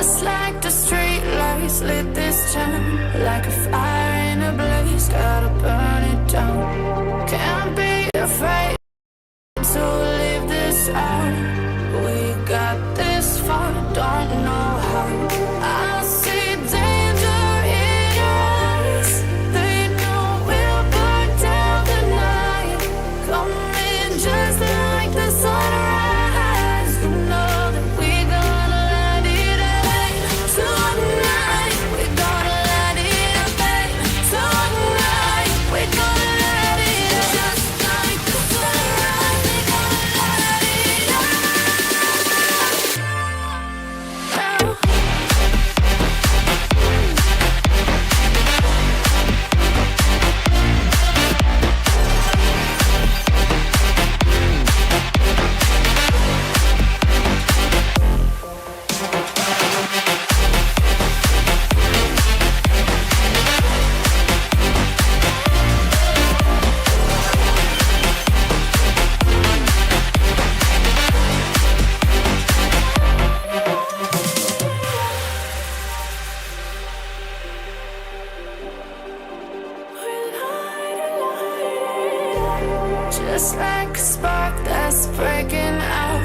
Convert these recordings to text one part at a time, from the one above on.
Just like the street lights lit this town, like a fire in a blaze, gotta burn it down. Can't be afraid to leave this out. We got this far, don't know how. I see danger in your eyes. They know we'll burn down the night. Coming just like the sunrise. You know that we gonna light it up tonight. We gonna light it up tonight. We gonna light it up just like the sunrise. We gonna light it up now. Just like a spark that's breaking out.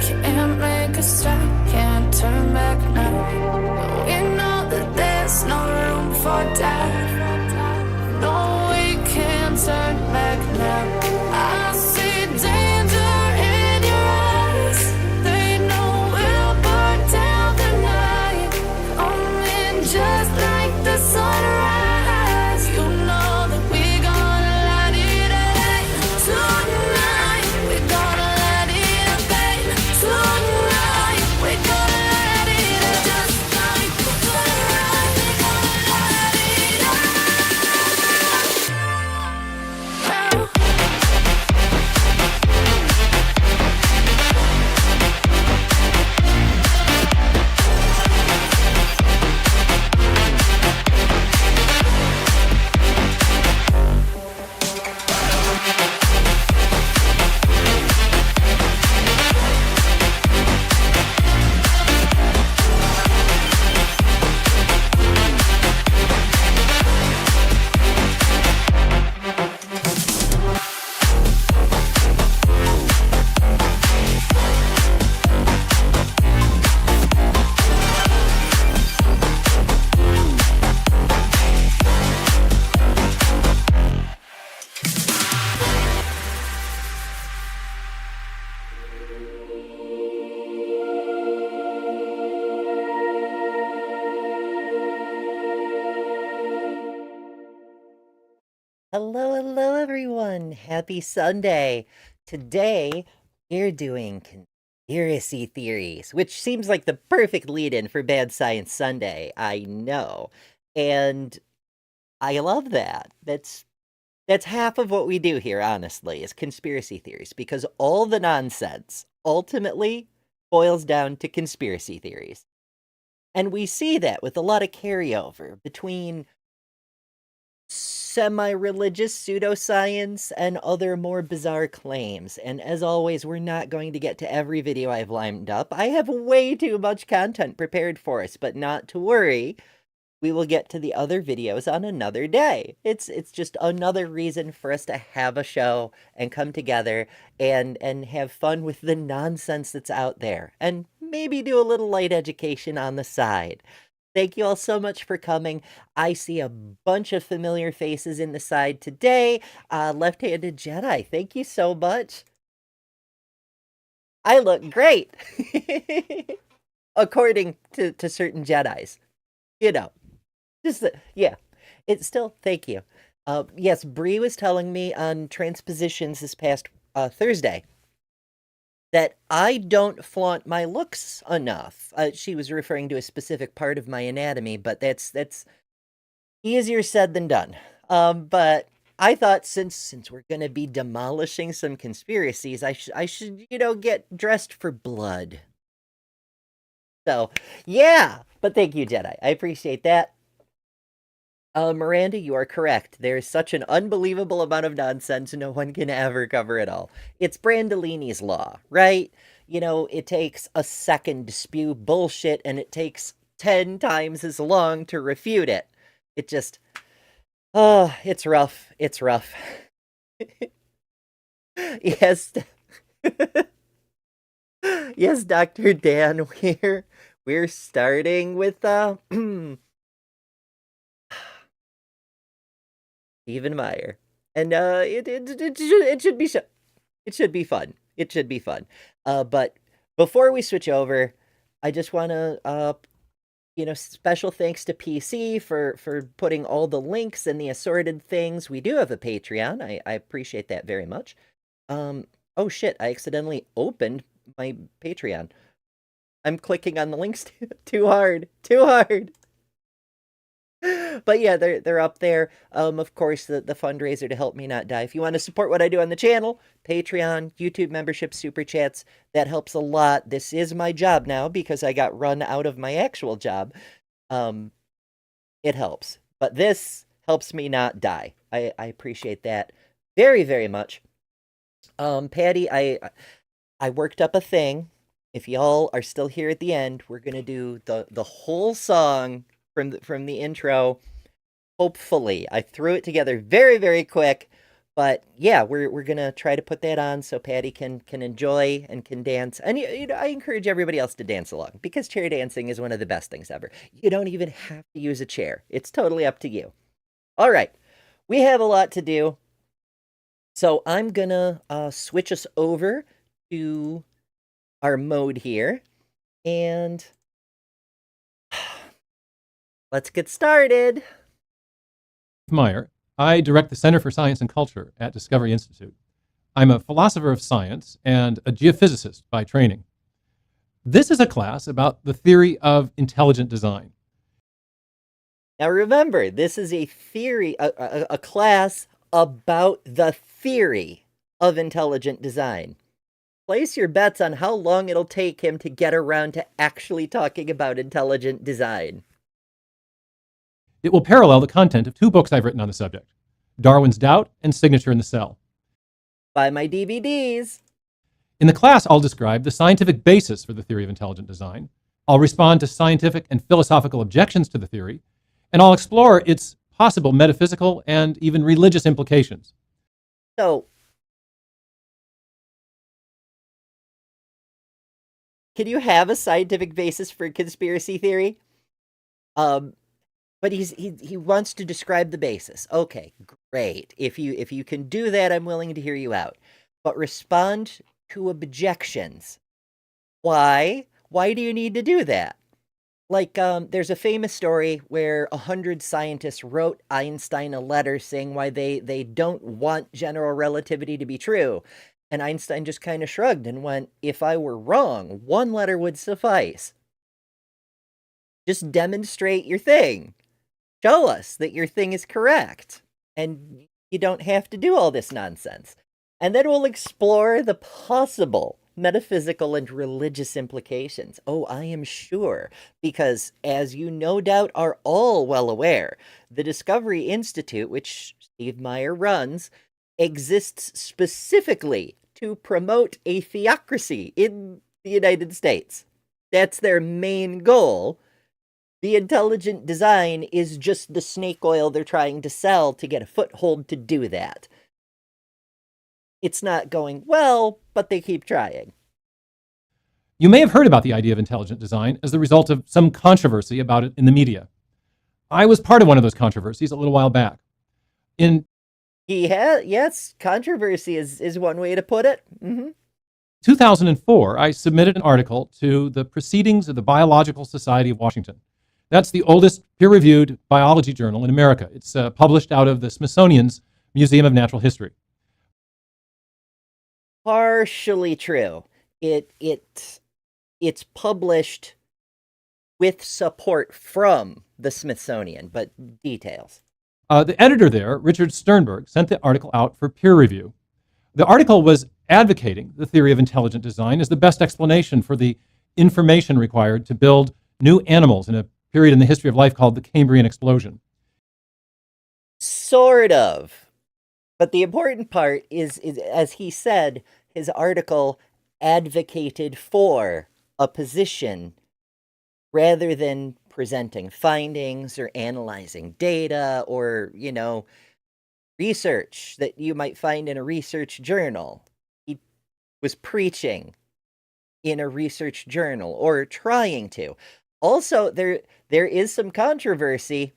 Can't make a stop, can't turn back now. We know that there's no room for doubt. No, we can't turn back now. I see danger in your eyes. They know we'll burn down the night. Coming just like the sunrise. You know that we gonna light it up tonight. We gonna light it up tonight. We gonna light it up just like the sunrise. We gonna light it up now. Hello, everyone. Happy Sunday. Today, we're doing conspiracy theories, which seems like the perfect lead-in for Bad Science Sunday. I know. And I love that. That's half of what we do here, honestly, is conspiracy theories, because all the nonsense ultimately boils down to conspiracy theories. And we see that with a lot of carryover between semi-religious pseudoscience and other more bizarre claims. And as always, we're not going to get to every video I've lined up. I have way too much content prepared for us, but not to worry. We will get to the other videos on another day. It's just another reason for us to have a show and come together and have fun with the nonsense that's out there, and maybe do a little light education on the side. Thank you all so much for coming. I see a bunch of familiar faces in the side today. Left-handed Jedi, thank you so much. I look great. According to certain Jedis. You know. Just, yeah. It's still, thank you. Yes, Bree was telling me on Transpositions this past Thursday that I don't flaunt my looks enough. She was referring to a specific part of my anatomy, but that's easier said than done. But I thought since we're gonna be demolishing some conspiracies, I should get dressed for blood. So yeah, but thank you, Jedi. I appreciate that. Miranda, you are correct. There's such an unbelievable amount of nonsense, no one can ever cover it all. It's Brandolini's law, right? You know, it takes a second to spew bullshit, and it takes 10 times as long to refute it. It just, oh, it's rough. It's rough. Yes. Yes, Dr. Dan, we're starting with Stephen Meyer. And it should be it should be fun. It should be fun. But before we switch over, I just want to special thanks to PC for putting all the links and the assorted things. We do have a Patreon. I appreciate that very much. Oh shit, I accidentally opened my Patreon. I'm clicking on the links too hard. Too hard. But yeah, they're up there. Of course, the fundraiser to help me not die. If you want to support what I do on the channel, Patreon, YouTube membership, super chats, that helps a lot. This is my job now because I got run out of my actual job. It helps, but this helps me not die. I appreciate that very, very much. Patty, I worked up a thing. If y'all are still here at the end, we're gonna do the whole song from the intro. Hopefully, I threw it together very, very quick, but yeah, we're gonna try to put that on so Patty can enjoy and can dance. And I encourage everybody else to dance along because chair dancing is one of the best things ever. You don't even have to use a chair. It's totally up to you. All right, we have a lot to do, so I'm gonna switch us over to our mode here, and let's get started. Meyer. I direct the Center for Science and Culture at Discovery Institute. I'm a philosopher of science and a geophysicist by training. This is a class about the theory of intelligent design. Now remember, this is a theory, a class about the theory of intelligent design. Place your bets on how long it'll take him to get around to actually talking about intelligent design. It will parallel the content of two books I've written on the subject, Darwin's Doubt and Signature in the Cell. Buy my DVDs. In the class, I'll describe the scientific basis for the theory of intelligent design. I'll respond to scientific and philosophical objections to the theory, and I'll explore its possible metaphysical and even religious implications. So, can you have a scientific basis for conspiracy theory? But he wants to describe the basis. Okay, great. If you can do that, I'm willing to hear you out. But respond to objections. Why? Why do you need to do that? Like, there's a famous story where 100 scientists wrote Einstein a letter saying why they don't want general relativity to be true. And Einstein just kind of shrugged and went, if I were wrong, one letter would suffice. Just demonstrate your thing. Show us that your thing is correct. And you don't have to do all this nonsense. And then we'll explore the possible metaphysical and religious implications. Oh, I am sure, because as you no doubt are all well aware, the Discovery Institute, which Steve Meyer runs, exists specifically to promote a theocracy in the United States. That's their main goal. The intelligent design is just the snake oil they're trying to sell to get a foothold to do that. It's not going well, but they keep trying. You may have heard about the idea of intelligent design as the result of some controversy about it in the media. I was part of one of those controversies a little while back. Yes, controversy is one way to put it. 2004, I submitted an article to the Proceedings of the Biological Society of Washington. That's the oldest peer-reviewed biology journal in America. It's published out of the Smithsonian's Museum of Natural History. Partially true. It's published with support from the Smithsonian, but details. The editor there, Richard Sternberg, sent the article out for peer review. The article was advocating the theory of intelligent design as the best explanation for the information required to build new animals in a period in the history of life called the Cambrian explosion. Sort of. But the important part is, as he said, his article advocated for a position rather than presenting findings or analyzing data or, research that you might find in a research journal. He was preaching in a research journal, or trying to. Also, there is some controversy.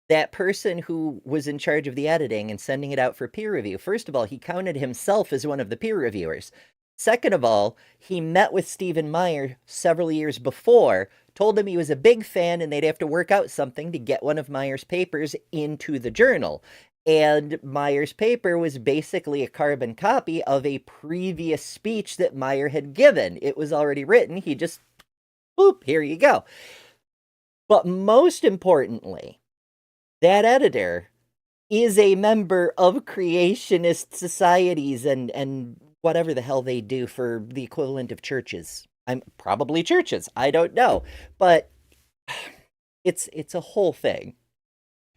That person who was in charge of the editing and sending it out for peer review, first of all, he counted himself as one of the peer reviewers. Second of all, he met with Stephen Meyer several years before, told him he was a big fan and they'd have to work out something to get one of Meyer's papers into the journal. And Meyer's paper was basically a carbon copy of a previous speech that Meyer had given. It was already written. He just, boop, here you go. But most importantly, that editor is a member of creationist societies and whatever the hell they do for the equivalent of churches. I'm probably churches. I don't know. But it's a whole thing.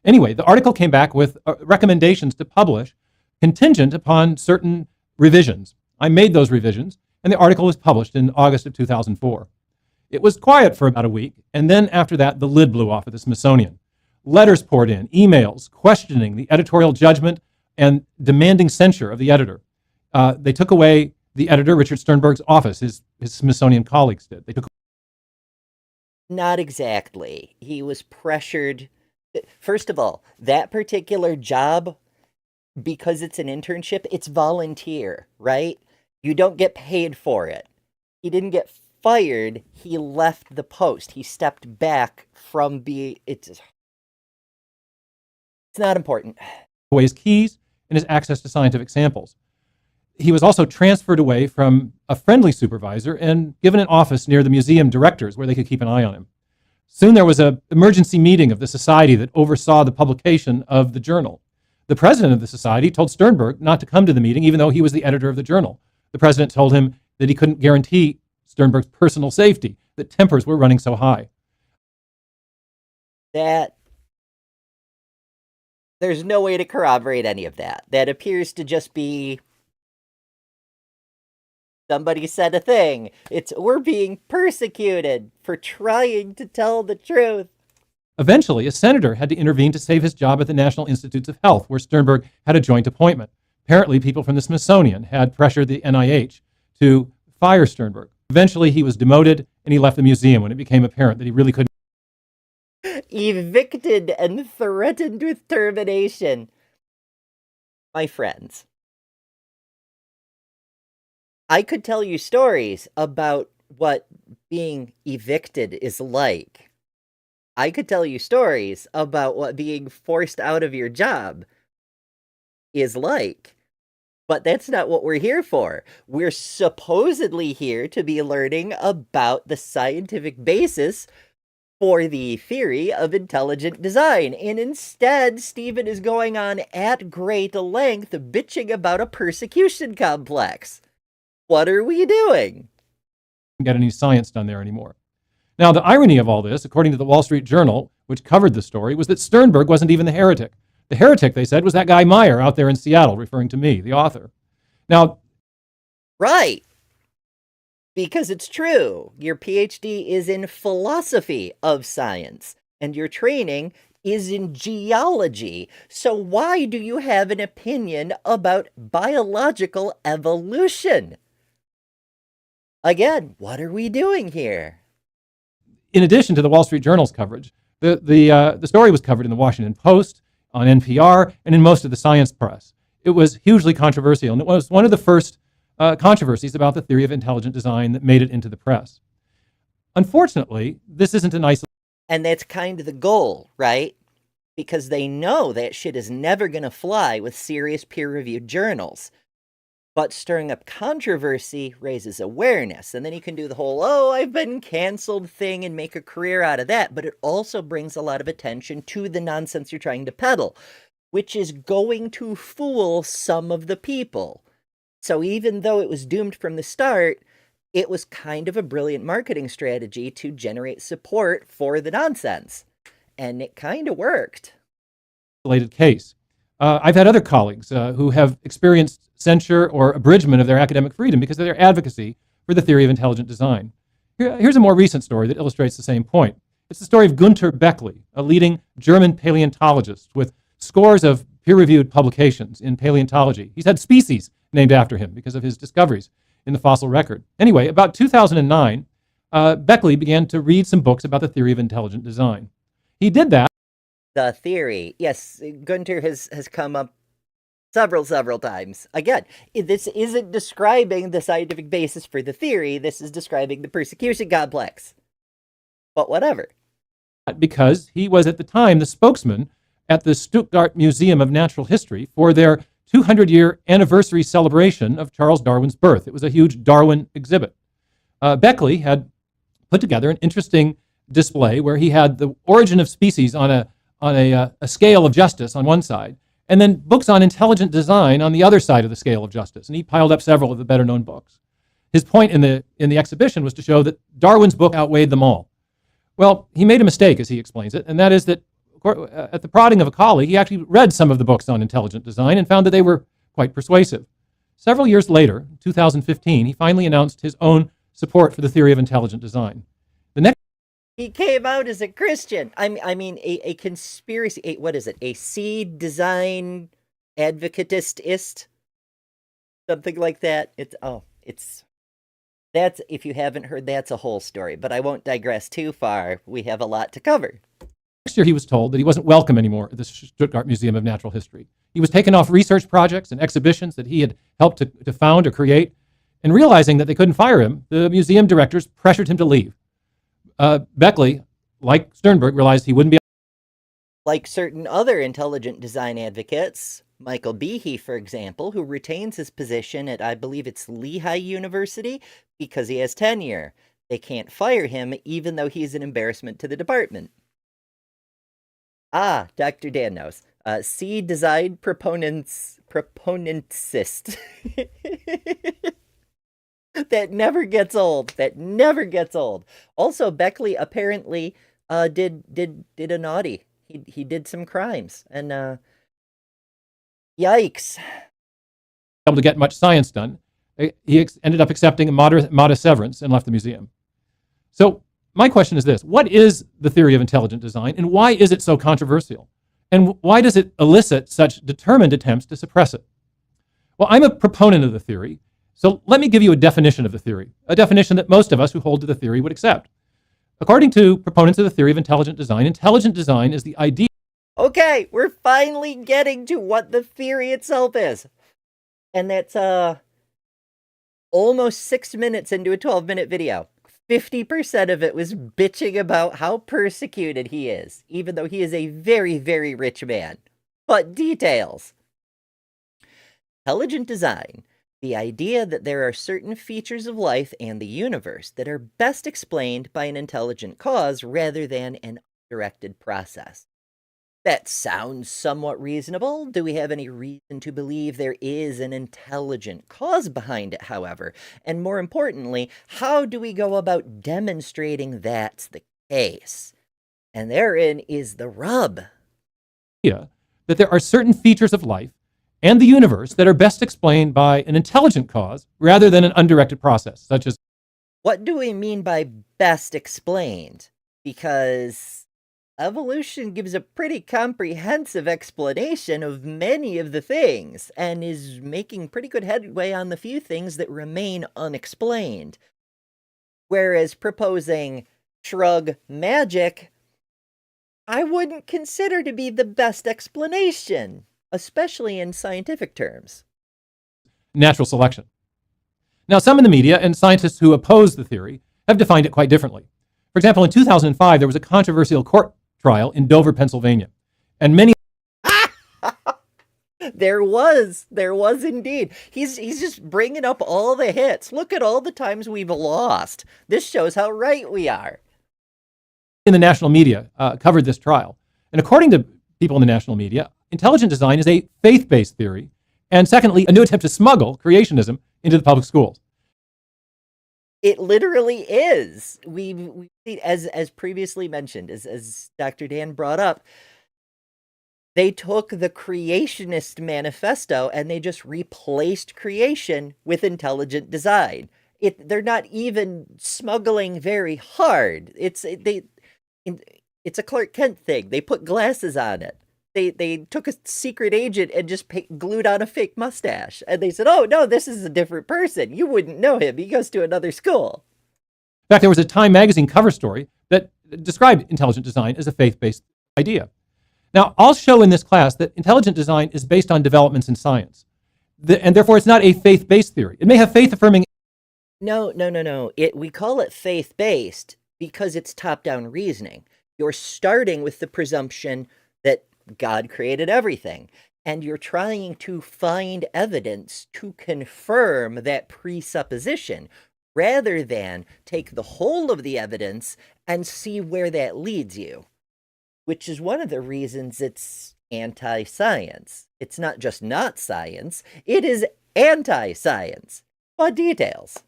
Anyway, the article came back with recommendations to publish contingent upon certain revisions. I made those revisions, and the article was published in August of 2004. It was quiet for about a week, and then after that, the lid blew off at the Smithsonian. Letters poured in, emails questioning the editorial judgment and demanding censure of the editor. They took away the editor, Richard Sternberg's office, his Smithsonian colleagues did. They took. Not exactly. He was pressured. First of all, that particular job, because it's an internship, it's volunteer, right? You don't get paid for it. He didn't get fired. He left the post. He stepped back from being... It's not important. Away his keys and his access to scientific samples. He was also transferred away from a friendly supervisor and given an office near the museum directors where they could keep an eye on him. Soon there was an emergency meeting of the society that oversaw the publication of the journal. The president of the society told Sternberg not to come to the meeting, even though he was the editor of the journal. The president told him that he couldn't guarantee Sternberg's personal safety, that tempers were running so high. There's no way to corroborate any of that. That appears to just be somebody said a thing. We're being persecuted for trying to tell the truth. Eventually, a senator had to intervene to save his job at the National Institutes of Health, where Sternberg had a joint appointment. Apparently, people from the Smithsonian had pressured the NIH to fire Sternberg. Eventually, he was demoted, and he left the museum when it became apparent that he really couldn't. Evicted and threatened with termination. My friends, I could tell you stories about what being evicted is like. I could tell you stories about what being forced out of your job is like. But that's not what we're here for. We're supposedly here to be learning about the scientific basis for the theory of intelligent design. And instead, Stephen is going on at great length bitching about a persecution complex. What are we doing? Get any science done there anymore. Now, the irony of all this, according to the Wall Street Journal, which covered the story, was that Sternberg wasn't even the heretic. The heretic, they said, was that guy Meyer out there in Seattle, referring to me, the author. Now, right. Because it's true. Your PhD is in philosophy of science, and your training is in geology. So why do you have an opinion about biological evolution? Again, what are we doing here? in addition to the Wall Street Journal's coverage, the story was covered in the Washington Post, on NPR, and in most of the science press. It was hugely controversial, and it was one of the first controversies about the theory of intelligent design that made it into the press. Unfortunately, this isn't an isolated... And that's kind of the goal, right? Because they know that shit is never going to fly with serious peer-reviewed journals. But stirring up controversy raises awareness, and then you can do the whole, oh, I've been canceled thing and make a career out of that. But it also brings a lot of attention to the nonsense you're trying to peddle, which is going to fool some of the people. So even though it was doomed from the start, it was kind of a brilliant marketing strategy to generate support for the nonsense. And it kind of worked. isolated case. I've had other colleagues who have experienced censure or abridgment of their academic freedom because of their advocacy for the theory of intelligent design. Here's a more recent story that illustrates the same point. It's the story of Gunter Beckley, a leading German paleontologist with scores of peer-reviewed publications in paleontology. He's had species named after him because of his discoveries in the fossil record. Anyway, about 2009, Beckley began to read some books about the theory of intelligent design. He did that. The theory. Yes, Gunter has come up several times. Again, this isn't describing the scientific basis for the theory. This is describing the persecution complex. But whatever. Because he was at the time the spokesman at the Stuttgart Museum of Natural History for their 200-year anniversary celebration of Charles Darwin's birth. It was a huge Darwin exhibit. Beckley had put together an interesting display where he had the origin of species on a scale of justice on one side, and then books on intelligent design on the other side of the scale of justice. And he piled up several of the better-known books. His point in the exhibition was to show that Darwin's book outweighed them all. Well, he made a mistake, as he explains it, and that is that at the prodding of a colleague, he actually read some of the books on intelligent design and found that they were quite persuasive. Several years later, in 2015, he finally announced his own support for the theory of intelligent design. The next He came out as a Christian. I mean, a conspiracy. What is it? A seed design advocatist? Something like that. That's, if you haven't heard, that's a whole story. But I won't digress too far. We have a lot to cover. Next year, he was told that he wasn't welcome anymore at the Stuttgart Museum of Natural History. He was taken off research projects and exhibitions that he had helped to found or create. And realizing that they couldn't fire him, the museum directors pressured him to leave. Beckley, like Sternberg, realized he wouldn't be. Like certain other intelligent design advocates, Michael Behe, for example, who retains his position at, I believe it's Lehigh University, because he has tenure. They can't fire him, even though he's an embarrassment to the department. Ah, Dr. Dan knows. Seed design proponentsist. That never gets old. That never gets old. Also, Beckley apparently did a naughty. He did some crimes, and yikes. Able to get much science done. He ended up accepting a modest severance and left the museum. So my question is this: what is the theory of intelligent design, and why is it so controversial? And why does it elicit such determined attempts to suppress it? Well, I'm a proponent of the theory. So let me give you a definition of the theory, a definition that most of us who hold to the theory would accept. According to proponents of the theory of intelligent design is the idea. Okay, we're finally getting to what the theory itself is. And that's almost 6 minutes into a 12-minute video. 50% of it was bitching about how persecuted he is, even though he is a very, very rich man. But details. Intelligent design. The idea that there are certain features of life and the universe that are best explained by an intelligent cause rather than an undirected process. That sounds somewhat reasonable. Do we have any reason to believe there is an intelligent cause behind it, however? And more importantly, how do we go about demonstrating that's the case? And therein is the rub. That there are certain features of life and the universe that are best explained by an intelligent cause rather than an undirected process, such as. What do we mean by best explained? Because evolution gives a pretty comprehensive explanation of many of the things, and is making pretty good headway on the few things that remain unexplained. Whereas proposing shrug magic, I wouldn't consider to be the best explanation, especially in scientific terms. Natural selection. Now, some in the media and scientists who oppose the theory have defined it quite differently. For example, in 2005, there was a controversial court trial in Dover, Pennsylvania, and many. There was indeed. He's just bringing up all the hits. Look at all the times we've lost. This shows how right we are. In the national media covered this trial, and according to people in the national media, intelligent design is a faith-based theory, and secondly, a new attempt to smuggle creationism into the public schools. It literally is. We as previously mentioned, as Dr. Dan brought up, They took the creationist manifesto and they just replaced creation with intelligent design. They're not even smuggling very hard. It's a Clark Kent thing. They put glasses on it. They took a secret agent and just glued on a fake mustache. And they said, oh, no, this is a different person. You wouldn't know him. He goes to another school. In fact, there was a Time magazine cover story that described intelligent design as a faith-based idea. Now, I'll show in this class that intelligent design is based on developments in science. And therefore, it's not a faith-based theory. It may have faith-affirming. No. We call it faith-based because it's top-down reasoning. You're starting with the presumption that God created everything, and you're trying to find evidence to confirm that presupposition, rather than take the whole of the evidence and see where that leads you, which is one of the reasons it's anti-science. It's not just not science, it is anti-science. What details?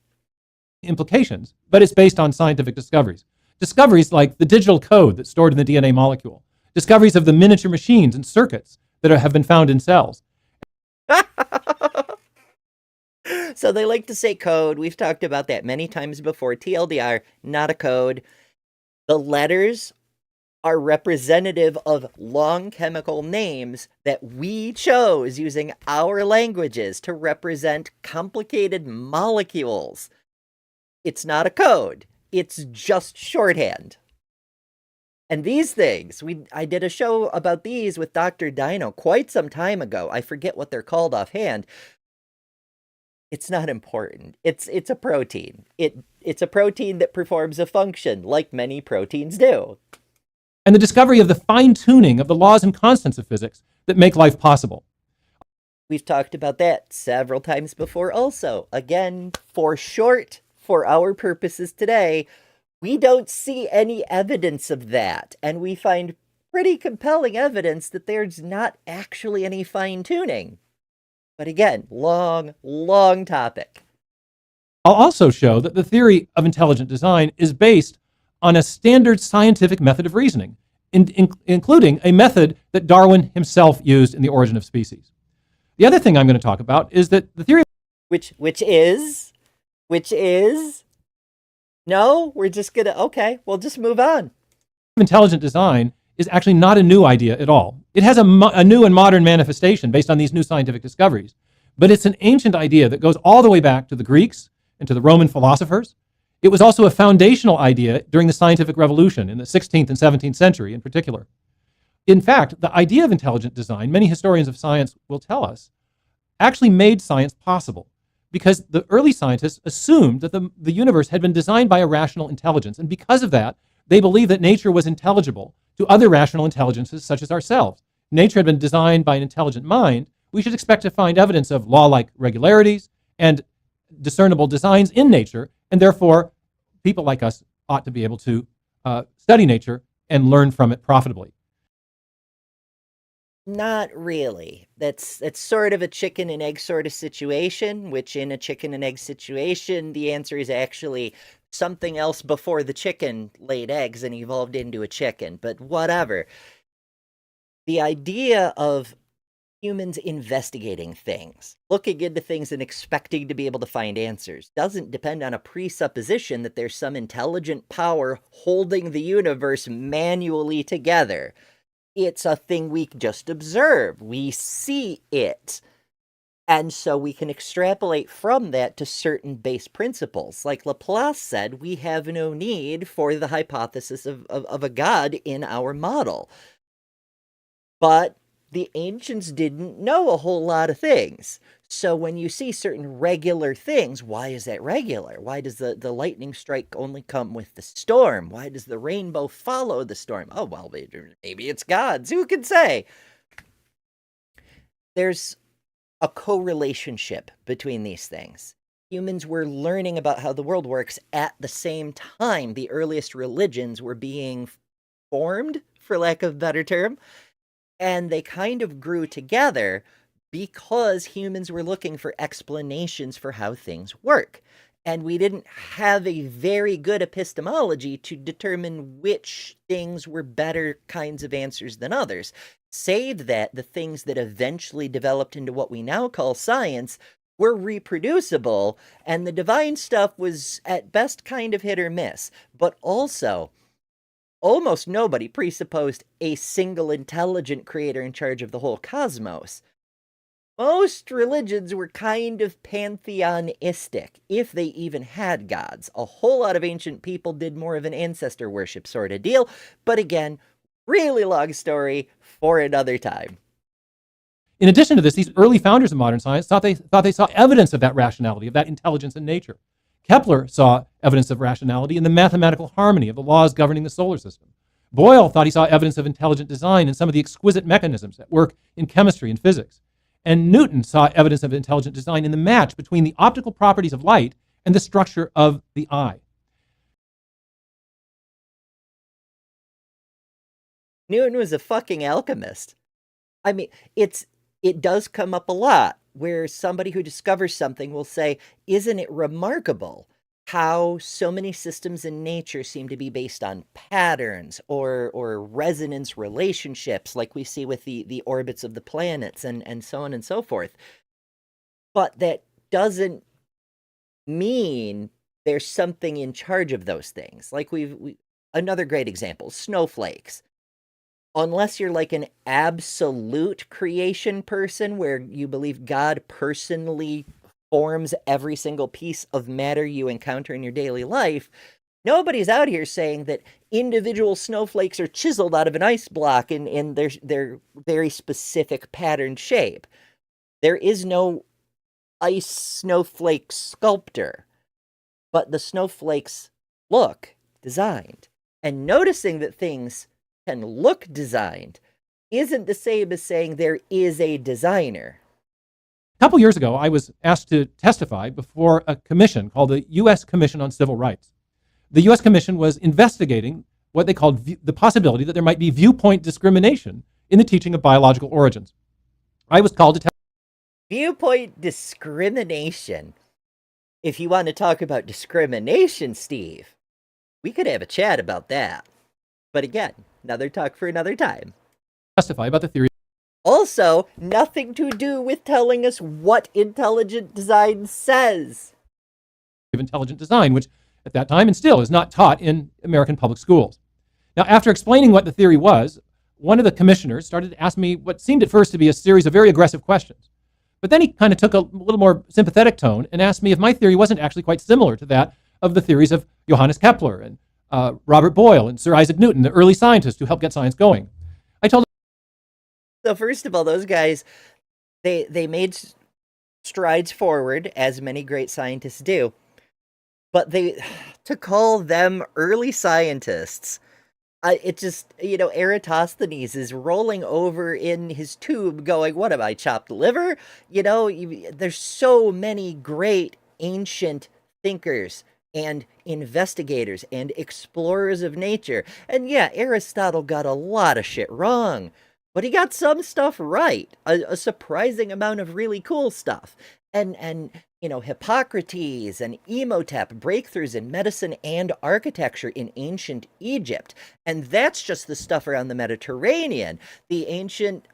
Implications, but it's based on scientific discoveries. Discoveries like the digital code that's stored in the DNA molecule. Discoveries of the miniature machines and circuits that have been found in cells. So they like to say code. We've talked about that many times before. TLDR, not a code. The letters are representative of long chemical names that we chose using our languages to represent complicated molecules. It's not a code. It's just shorthand. And these things, I did a show about these with Dr. Dino quite some time ago. I forget what they're called offhand. It's not important. It's a protein. It's a protein that performs a function like many proteins do. And the discovery of the fine-tuning of the laws and constants of physics that make life possible. We've talked about that several times before also. Again, for short, for our purposes today, we don't see any evidence of that, and we find pretty compelling evidence that there's not actually any fine-tuning. But again, long topic. I'll also show that the theory of intelligent design is based on a standard scientific method of reasoning, including a method that Darwin himself used in The Origin of Species. The other thing I'm going to talk about is that the theory which is no, we're just gonna, okay, we'll just move on. Intelligent design is actually not a new idea at all. It has a new and modern manifestation based on these new scientific discoveries, but it's an ancient idea that goes all the way back to the Greeks and to the Roman philosophers. It was also a foundational idea during the scientific revolution in the 16th and 17th century in particular. In fact, the idea of intelligent design, many historians of science will tell us, actually made science possible, because the early scientists assumed that the universe had been designed by a rational intelligence, and because of that, they believed that nature was intelligible to other rational intelligences such as ourselves. If nature had been designed by an intelligent mind, we should expect to find evidence of law-like regularities and discernible designs in nature, and therefore people like us ought to be able to study nature and learn from it profitably. Not really. That's sort of a chicken and egg sort of situation, which in a chicken and egg situation, the answer is actually something else before the chicken laid eggs and evolved into a chicken, but whatever. The idea of humans investigating things, looking into things and expecting to be able to find answers, doesn't depend on a presupposition that there's some intelligent power holding the universe manually together. It's a thing we just observe. We see it. And so we can extrapolate from that to certain base principles. Like Laplace said, we have no need for the hypothesis of a god in our model. But the ancients didn't know a whole lot of things. So when you see certain regular things, why is that regular? Why does the lightning strike only come with the storm? Why does the rainbow follow the storm? Oh, well, maybe it's gods. Who can say? There's a correlationship between these things. Humans were learning about how the world works at the same time the earliest religions were being formed, for lack of a better term, and they kind of grew together because humans were looking for explanations for how things work. And we didn't have a very good epistemology to determine which things were better kinds of answers than others. say that the things that eventually developed into what we now call science were reproducible, and the divine stuff was at best kind of hit or miss. But also, almost nobody presupposed a single intelligent creator in charge of the whole cosmos. Most religions were kind of pantheonistic, if they even had gods. A whole lot of ancient people did more of an ancestor worship sort of deal, but again, really long story for another time. In addition to this, these early founders of modern science thought they saw evidence of that rationality, of that intelligence in nature. Kepler saw evidence of rationality in the mathematical harmony of the laws governing the solar system. Boyle thought he saw evidence of intelligent design in some of the exquisite mechanisms at work in chemistry and physics. And Newton saw evidence of intelligent design in the match between the optical properties of light and the structure of the eye. Newton was a fucking alchemist. I mean, it does come up a lot where somebody who discovers something will say, isn't it remarkable how so many systems in nature seem to be based on patterns or resonance relationships, like we see with the orbits of the planets and so on and so forth. But that doesn't mean there's something in charge of those things. Like another great example, snowflakes. Unless you're like an absolute creation person where you believe God personally forms every single piece of matter you encounter in your daily life, nobody's out here saying that individual snowflakes are chiseled out of an ice block in their very specific patterned shape. There is no ice snowflake sculptor, but the snowflakes look designed. And noticing that things can look designed isn't the same as saying there is a designer. A couple years ago, I was asked to testify before a commission called the U.S. Commission on Civil Rights. The U.S. Commission was investigating what they called the possibility that there might be viewpoint discrimination in the teaching of biological origins. I was called to testify. Viewpoint discrimination. If you want to talk about discrimination, Steve, we could have a chat about that. But again, another talk for another time. Testify about the theory. Also, nothing to do with telling us what intelligent design says. Of intelligent design, which at that time and still is not taught in American public schools. Now, after explaining what the theory was, one of the commissioners started to ask me what seemed at first to be a series of very aggressive questions. But then he kind of took a little more sympathetic tone and asked me if my theory wasn't actually quite similar to that of the theories of Johannes Kepler and Robert Boyle and Sir Isaac Newton, the early scientists who helped get science going. I told him. So first of all, those guys, they made strides forward, as many great scientists do. But to call them early scientists, it just, Eratosthenes is rolling over in his tube going, what am I, chopped liver? There's so many great ancient thinkers and investigators and explorers of nature. And yeah, Aristotle got a lot of shit wrong, but he got some stuff right, a surprising amount of really cool stuff. And Hippocrates and Imhotep, breakthroughs in medicine and architecture in ancient Egypt. And that's just the stuff around the Mediterranean. The ancient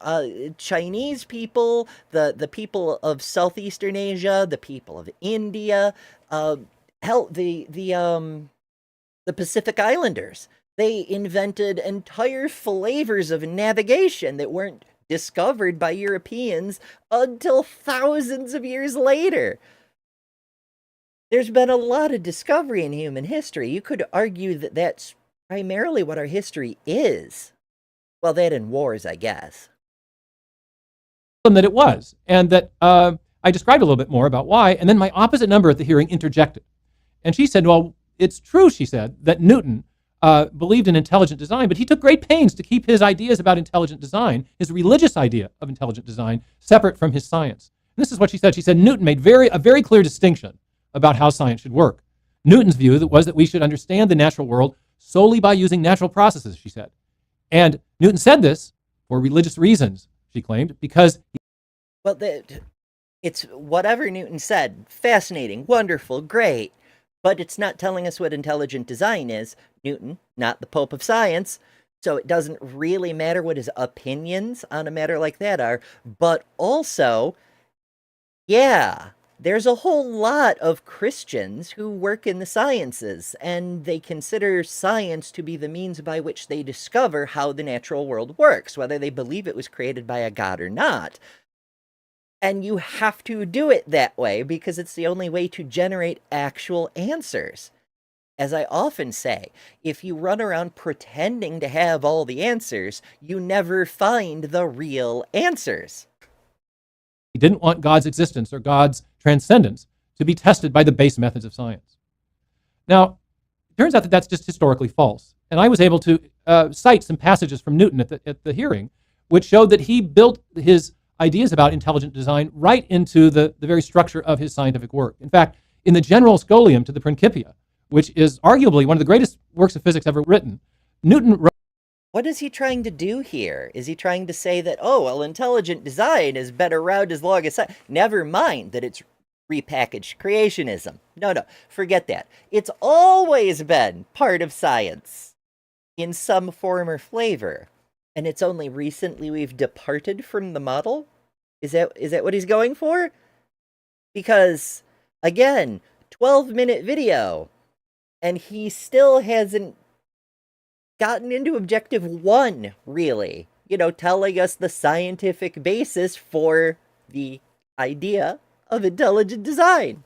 Chinese people, the people of Southeastern Asia, the people of India, the Pacific Islanders. They invented entire flavors of navigation that weren't discovered by Europeans until thousands of years later. There's been a lot of discovery in human history. You could argue that that's primarily what our history is. Well, that and wars, I guess. That it was, and that I described a little bit more about why, and then my opposite number at the hearing interjected. And she said, well, it's true, she said, that Newton believed in intelligent design, but he took great pains to keep his ideas about intelligent design, his religious idea of intelligent design, separate from his science. And this is what she said. She said Newton made a very clear distinction about how science should work. Newton's view was that we should understand the natural world solely by using natural processes, she said. And Newton said this for religious reasons, she claimed, because... Well, it's whatever Newton said. Fascinating, wonderful, great. But it's not telling us what intelligent design is. Newton, not the Pope of science, So it doesn't really matter what his opinions on a matter like that are, but also, yeah, there's a whole lot of Christians who work in the sciences, and they consider science to be the means by which they discover how the natural world works, whether they believe it was created by a god or not. And you have to do it that way because it's the only way to generate actual answers. As I often say, if you run around pretending to have all the answers, you never find the real answers. He didn't want God's existence or God's transcendence to be tested by the base methods of science. Now, it turns out that that's just historically false. And I was able to cite some passages from Newton at the hearing, which showed that he built his ideas about intelligent design right into the very structure of his scientific work. In fact, in the General Scholium to the Principia, which is arguably one of the greatest works of physics ever written, Newton wrote. What is he trying to do here? Is he trying to say that, oh, well, intelligent design has been around as long as science? Never mind that it's repackaged creationism. No, forget that. It's always been part of science in some form or flavor. And it's only recently we've departed from the model? Is that what he's going for? Because, again, 12-minute video, and he still hasn't gotten into objective 1, really. You know, telling us the scientific basis for the idea of intelligent design.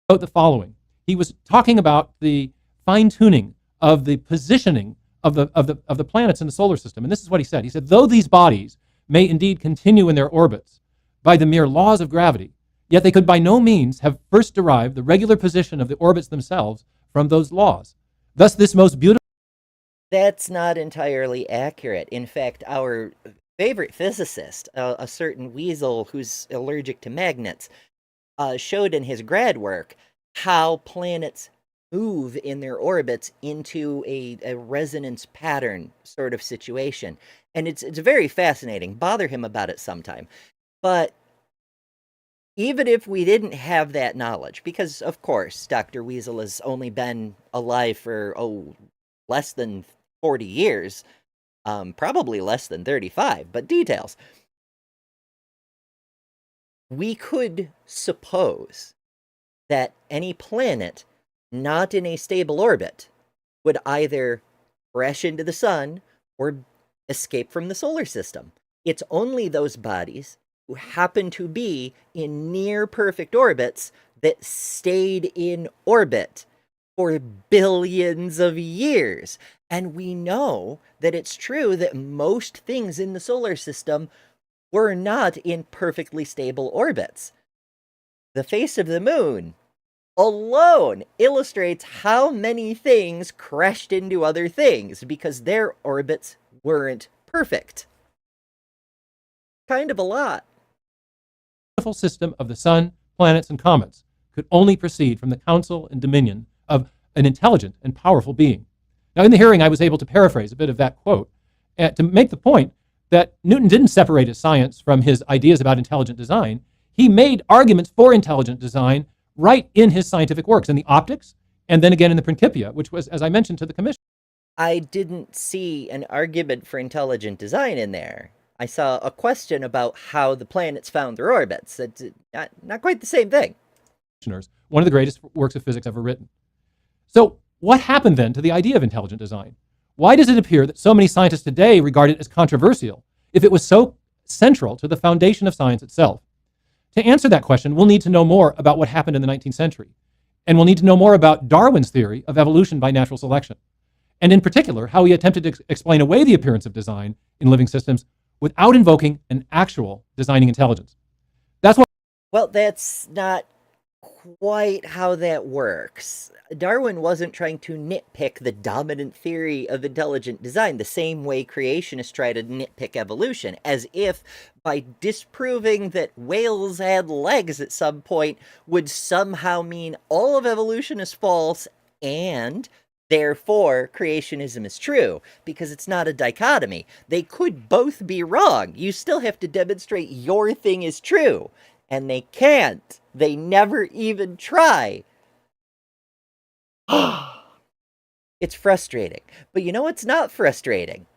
Wrote the following. He was talking about the fine-tuning of the positioning of the planets in the solar system. And this is what he said. He said, though these bodies may indeed continue in their orbits by the mere laws of gravity, yet they could by no means have first derived the regular position of the orbits themselves from those laws. Thus, this most beautiful. That's not entirely accurate. In fact, our favorite physicist, a certain weasel who's allergic to magnets, showed in his grad work how planets move in their orbits into a resonance pattern sort of situation. And it's very fascinating. Bother him about it sometime. But even if we didn't have that knowledge, because of course Dr. Weasel has only been alive for, less than 40 years, probably less than 35, but details. We could suppose that any planet not in a stable orbit would either crash into the sun or escape from the solar system. It's only those bodies who happen to be in near perfect orbits that stayed in orbit for billions of years. And we know that it's true that most things in the solar system were not in perfectly stable orbits. The face of the moon alone illustrates how many things crashed into other things because their orbits weren't perfect. Kind of a lot. The beautiful system of the sun, planets, and comets could only proceed from the counsel and dominion of an intelligent and powerful being. Now, in the hearing, I was able to paraphrase a bit of that quote to make the point that Newton didn't separate his science from his ideas about intelligent design. He made arguments for intelligent design right in his scientific works, in the optics, and then again in the Principia, which was, as I mentioned to the commission. I didn't see an argument for intelligent design in there. I saw a question about how the planets found their orbits. It's not quite the same thing. One of the greatest works of physics ever written. So what happened then to the idea of intelligent design? Why does it appear that so many scientists today regard it as controversial if it was so central to the foundation of science itself? To answer that question, we'll need to know more about what happened in the 19th century. And we'll need to know more about Darwin's theory of evolution by natural selection. And in particular, how he attempted to explain away the appearance of design in living systems without invoking an actual designing intelligence. Well, that's not quite how that works. Darwin wasn't trying to nitpick the dominant theory of intelligent design the same way creationists try to nitpick evolution, as if by disproving that whales had legs at some point would somehow mean all of evolution is false and therefore creationism is true, because it's not a dichotomy. They could both be wrong. You still have to demonstrate your thing is true, and they can't. They never even try. It's frustrating. But you know what's not frustrating?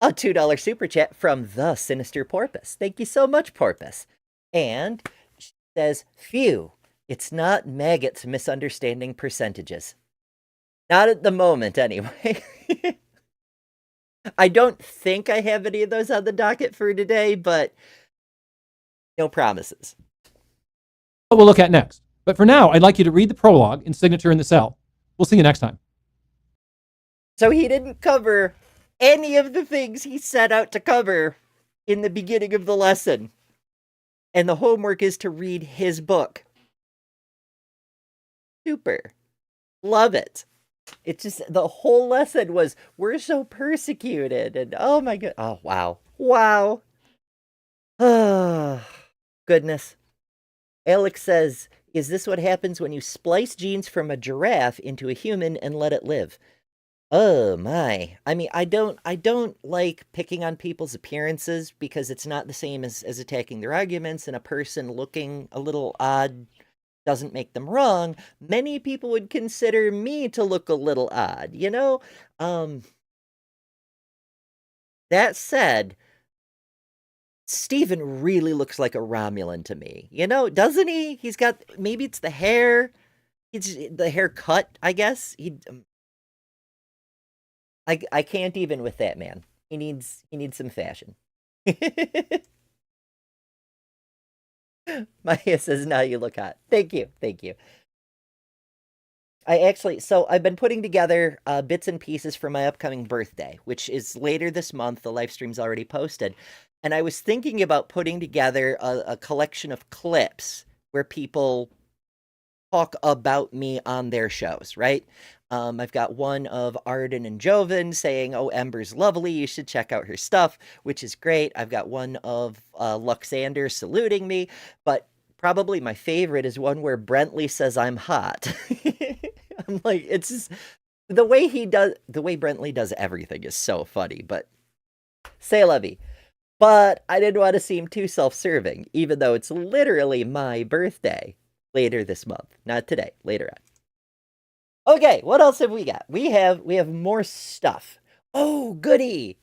a $2 super chat from the Sinister Porpoise. Thank you so much, Porpoise. And she says, phew, it's not maggots misunderstanding percentages. Not at the moment, anyway. I don't think I have any of those on the docket for today, but no promises. What we'll look at next. But for now, I'd like you to read the prologue in Signature in the Cell. We'll see you next time. So he didn't cover any of the things he set out to cover in the beginning of the lesson. And the homework is to read his book. Super. Love it. It's just, the whole lesson was, we're so persecuted. And oh my god. Oh, wow. Wow. Oh, goodness. Alex says, is this what happens when you splice genes from a giraffe into a human and let it live? Oh my. I mean, I don't like picking on people's appearances because it's not the same as attacking their arguments, and a person looking a little odd doesn't make them wrong. Many people would consider me to look a little odd, you know? That said, Steven really looks like a Romulan to me. You know, doesn't he? He's got, maybe it's the hair. It's the haircut, I guess. I can't even with that man. He needs some fashion. Maya says, now you look hot. Thank you. So I've been putting together bits and pieces for my upcoming birthday, which is later this month. The live stream's already posted. And I was thinking about putting together a collection of clips where people talk about me on their shows, right? I've got one of Arden and Joven saying, oh, Ember's lovely, you should check out her stuff, which is great. I've got one of Luxander saluting me, but probably my favorite is one where Brentley says I'm hot. I'm like, it's just, the way Brentley does everything is so funny, but say lovey. But I didn't want to seem too self-serving, even though it's literally my birthday later this month. Not today, later on. Okay, what else have we got? We have more stuff. Oh, goody!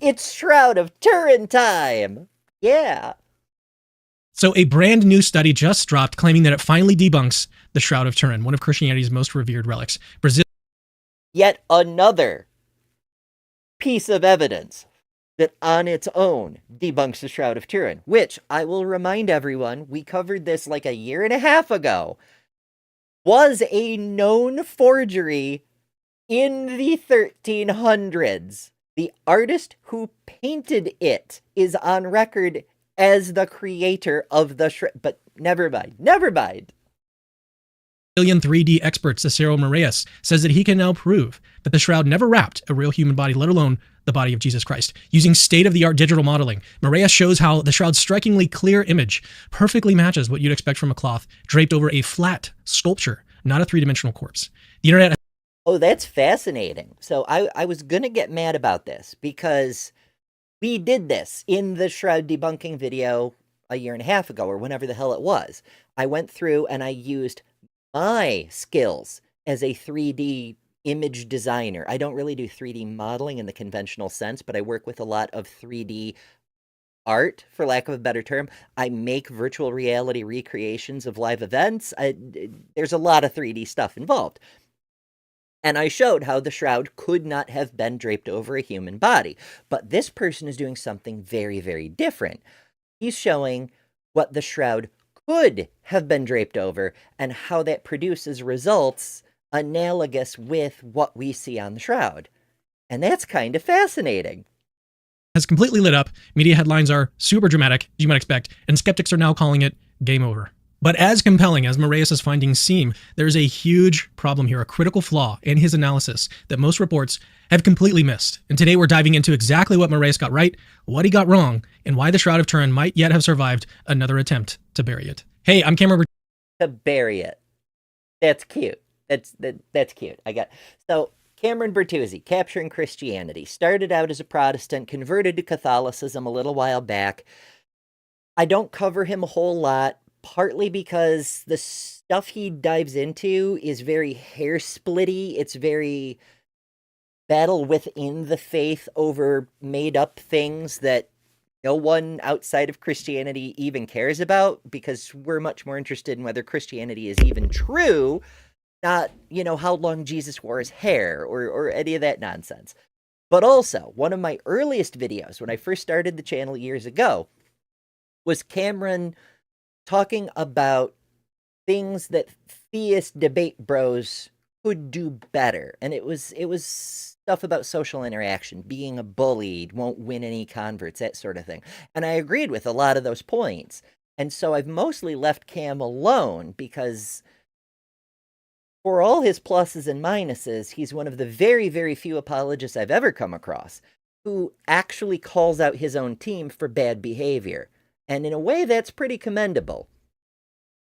It's Shroud of Turin time! Yeah! So a brand new study just dropped claiming that it finally debunks the Shroud of Turin, one of Christianity's most revered relics. Yet another piece of evidence that on its own debunks the Shroud of Turin, which I will remind everyone, we covered this like a year and a half ago, was a known forgery in the 1300s. The artist who painted it is on record as the creator of the Shroud, but never mind. Brazilian 3D expert Cicero Moraes says that he can now prove that the Shroud never wrapped a real human body, let alone the body of Jesus Christ. Using state-of-the-art digital modeling, Moraes shows how the Shroud's strikingly clear image perfectly matches what you'd expect from a cloth draped over a flat sculpture, not a three-dimensional corpse. The internet... Oh, that's fascinating. So I was going to get mad about this because we did this in the Shroud debunking video a year and a half ago, or whenever the hell it was. I went through and I used my skills as a 3D image designer. I don't really do 3D modeling in the conventional sense, but I work with a lot of 3D art, for lack of a better term. I make virtual reality recreations of live events. There's a lot of 3D stuff involved. And I showed how the Shroud could not have been draped over a human body. But this person is doing something very, very different. He's showing what the Shroud could have been draped over and how that produces results analogous with what we see on the Shroud. And that's kind of fascinating. Has completely lit up. Media headlines are super dramatic, as you might expect, and skeptics are now calling it game over. But as compelling as Moraes' findings seem, there's a huge problem here, a critical flaw in his analysis that most reports have completely missed. And today we're diving into exactly what Moraes got right, what he got wrong, and why the Shroud of Turin might yet have survived another attempt to bury it. Hey, I'm Cameron. To bury it. That's cute. That's cute. So Cameron Bertuzzi, Capturing Christianity, started out as a Protestant, converted to Catholicism a little while back. I don't cover him a whole lot, partly because the stuff he dives into is very hair-splitty. It's very battle within the faith over made up things that no one outside of Christianity even cares about, because we're much more interested in whether Christianity is even true, not, how long Jesus wore his hair or any of that nonsense. But also, one of my earliest videos when I first started the channel years ago was Cameron talking about things that theist debate bros could do better. And it was stuff about social interaction, being a bully, won't win any converts, that sort of thing. And I agreed with a lot of those points. And so I've mostly left Cam alone because for all his pluses and minuses, he's one of the very, very few apologists I've ever come across who actually calls out his own team for bad behavior. And in a way, that's pretty commendable.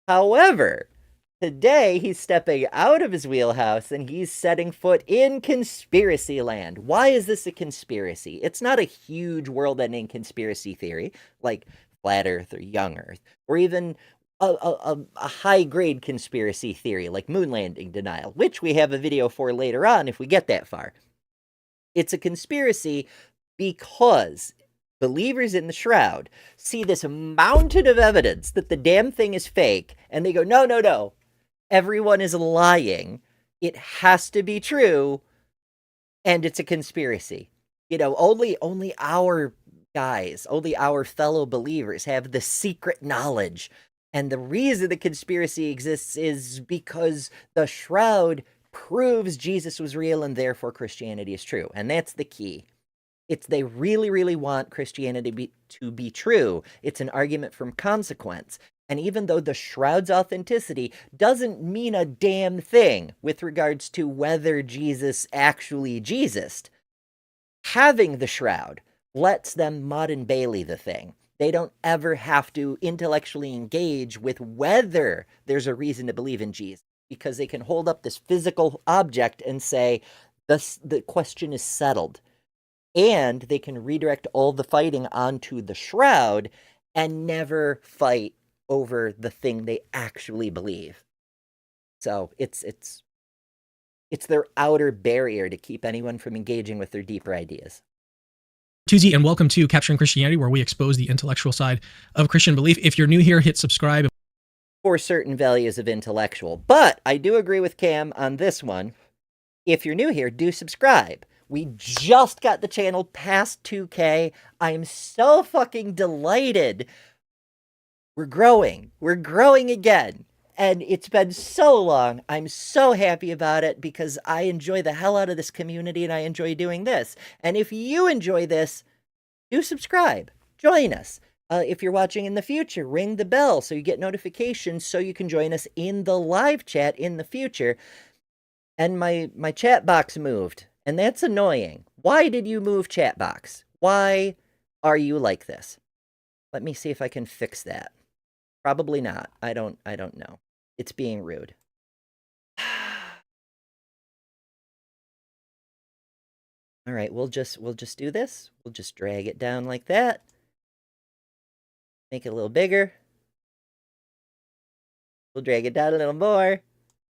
However, today he's stepping out of his wheelhouse and he's setting foot in conspiracy land. Why is this a conspiracy? It's not a huge world-ending conspiracy theory like Flat Earth or Young Earth, or even a high-grade conspiracy theory like moon landing denial, which we have a video for later on if we get that far. It's a conspiracy because believers in the Shroud see this mountain of evidence that the damn thing is fake, and they go, no, everyone is lying. It has to be true, and it's a conspiracy. Only our guys, only our fellow believers have the secret knowledge. And the reason the conspiracy exists is because the Shroud proves Jesus was real and therefore Christianity is true. And that's the key. They really, really want Christianity to be true. It's an argument from consequence. And even though the Shroud's authenticity doesn't mean a damn thing with regards to whether Jesus actually Jesused, having the Shroud lets them Mud and Bailey the thing. They don't ever have to intellectually engage with whether there's a reason to believe in Jesus, because they can hold up this physical object and say, the question is settled. And they can redirect all the fighting onto the Shroud and never fight over the thing they actually believe. So it's their outer barrier to keep anyone from engaging with their deeper ideas. Tuesday, and welcome to Capturing Christianity, where we expose the intellectual side of Christian belief. If you're new here, hit subscribe. For certain values of intellectual. But I do agree with Cam on this one. If you're new here, do subscribe. We just got the channel past 2K. I'm so fucking delighted. We're growing. We're growing again. And it's been so long. I'm so happy about it because I enjoy the hell out of this community and I enjoy doing this. And if you enjoy this, do subscribe. Join us. If you're watching in the future, ring the bell so you get notifications so you can join us in the live chat in the future. And my chat box moved. And that's annoying. Why did you move chat box? Why are you like this? Let me see if I can fix that. Probably not. I don't know. It's being rude. All right, we'll just do this. We'll just drag it down like that. Make it a little bigger. We'll drag it down a little more.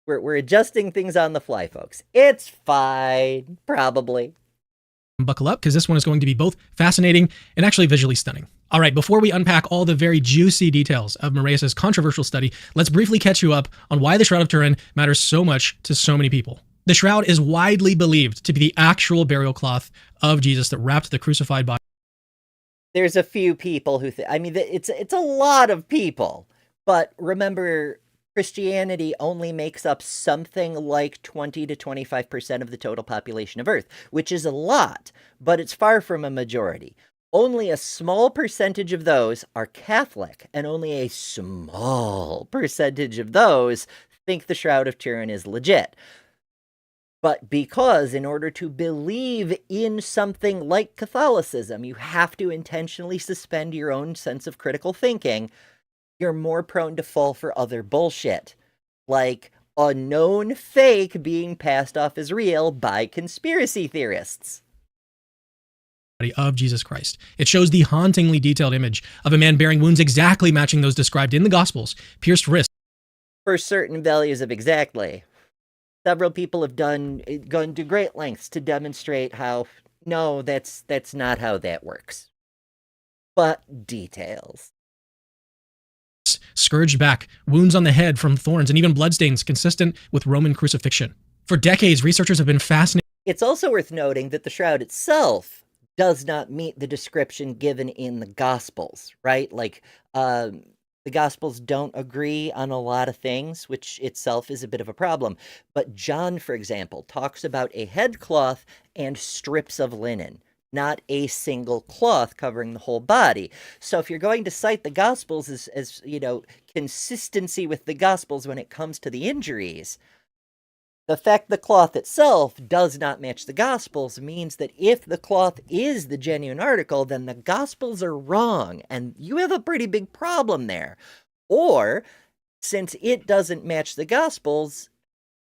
We're adjusting things on the fly, folks. It's fine, probably. Buckle up, because this one is going to be both fascinating and actually visually stunning. All right, before we unpack all the very juicy details of Moraes' controversial study, let's briefly catch you up on why the Shroud of Turin matters so much to so many people. The Shroud is widely believed to be the actual burial cloth of Jesus that wrapped the crucified body. There's a few people who it's a lot of people, but remember, Christianity only makes up something like 20 to 25% of the total population of Earth, which is a lot, but it's far from a majority. Only a small percentage of those are Catholic, and only a small percentage of those think the Shroud of Turin is legit. But because in order to believe in something like Catholicism, you have to intentionally suspend your own sense of critical thinking, you're more prone to fall for other bullshit, like a known fake being passed off as real by conspiracy theorists. Of Jesus Christ. It shows the hauntingly detailed image of a man bearing wounds exactly matching those described in the Gospels, pierced wrists. For certain values of exactly. several people have gone to great lengths to demonstrate how, no, that's not how that works. But details. Scourged back, wounds on the head from thorns, and even bloodstains consistent with Roman crucifixion. For decades, researchers have been fascinated. It's also worth noting that the shroud itself does not meet the description given in the Gospels, right? Like, the Gospels don't agree on a lot of things, which itself is a bit of a problem. But John, for example, talks about a headcloth and strips of linen, not a single cloth covering the whole body. So if you're going to cite the Gospels as consistency with the Gospels when it comes to the injuries, the fact the cloth itself does not match the Gospels means that if the cloth is the genuine article, then the Gospels are wrong, and you have a pretty big problem there. Or, since it doesn't match the Gospels,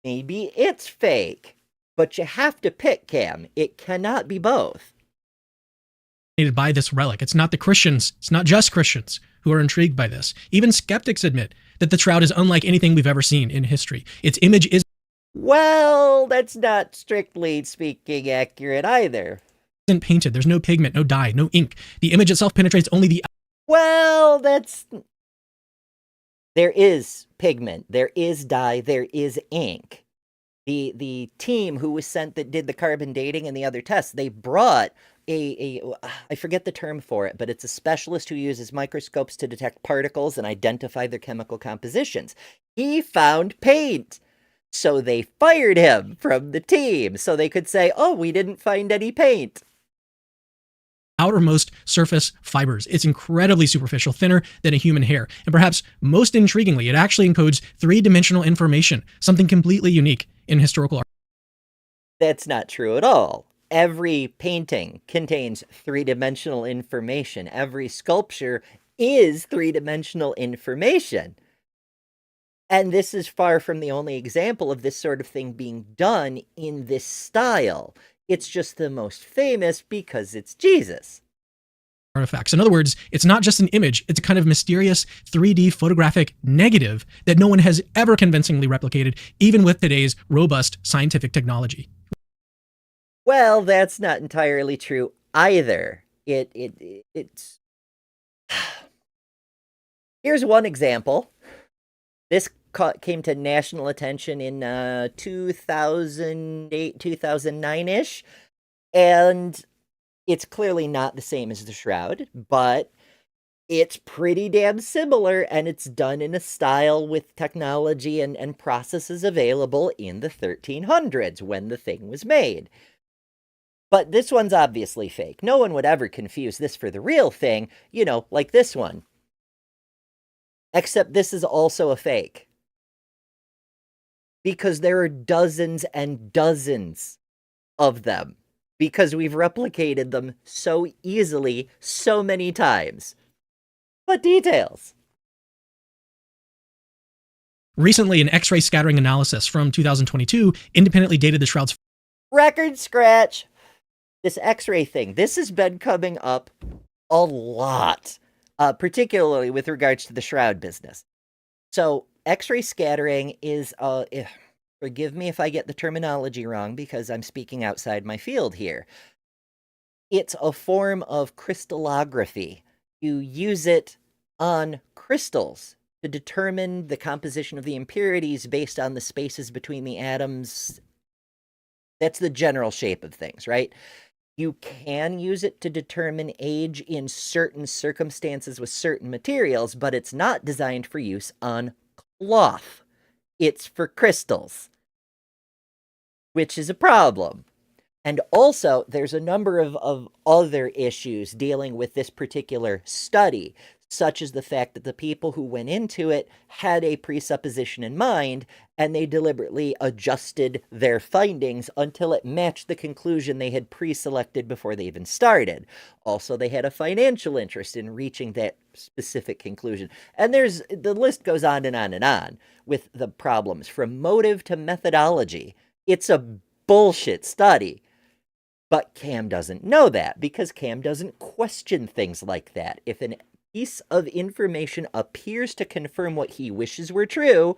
maybe it's fake. But you have to pick, Cam. It cannot be both. By this relic. It's not the Christians, it's not just Christians who are intrigued by this. Even skeptics admit that the shroud is unlike anything we've ever seen in history. Its image Well, that's not strictly speaking accurate either. isn't painted. There's no pigment, no dye, no ink. The image itself penetrates only the... Well, there is pigment, there is dye, there is ink. The team who was sent that did the carbon dating and the other tests, they brought I forget the term for it, but it's a specialist who uses microscopes to detect particles and identify their chemical compositions. He found paint. So they fired him from the team so they could say, oh, we didn't find any paint. outermost surface fibers. It's incredibly superficial, thinner than a human hair. And perhaps most intriguingly, it actually encodes three-dimensional information, something completely unique in historical art. That's not true at all. Every painting contains three-dimensional information. Every sculpture is three-dimensional information. And this is far from the only example of this sort of thing being done in this style. It's just the most famous because it's Jesus. Artifacts. In other words, it's not just an image, it's a kind of mysterious 3D photographic negative that no one has ever convincingly replicated, even with today's robust scientific technology. Well, that's not entirely true either. It's... Here's one example. This came to national attention in 2008, 2009-ish, and it's clearly not the same as the Shroud, but it's pretty damn similar, and it's done in a style with technology and processes available in the 1300s when the thing was made. But this one's obviously fake. No one would ever confuse this for the real thing, you know, like this one. Except this is also a fake. Because there are dozens and dozens of them. Because we've replicated them so easily, so many times. But details. Recently, an X-ray scattering analysis from 2022 independently dated the Shroud's Record scratch. This X-ray thing, this has been coming up a lot. Particularly with regards to the Shroud business. So, X-ray scattering is, forgive me if I get the terminology wrong because I'm speaking outside my field here. It's a form of crystallography. You use it on crystals to determine the composition of the impurities based on the spaces between the atoms. That's the general shape of things, right? You can use it to determine age in certain circumstances with certain materials, but it's not designed for use on cloth. It's for crystals, which is a problem. And also, there's a number of other issues dealing with this particular study, such as the fact that the people who went into it had a presupposition in mind, and they deliberately adjusted their findings until it matched the conclusion they had pre-selected before they even started. Also, they had a financial interest in reaching that specific conclusion. And the list goes on and on and on with the problems, from motive to methodology. It's a bullshit study. But Cam doesn't know that, because Cam doesn't question things like that. If an piece of information appears to confirm what he wishes were true,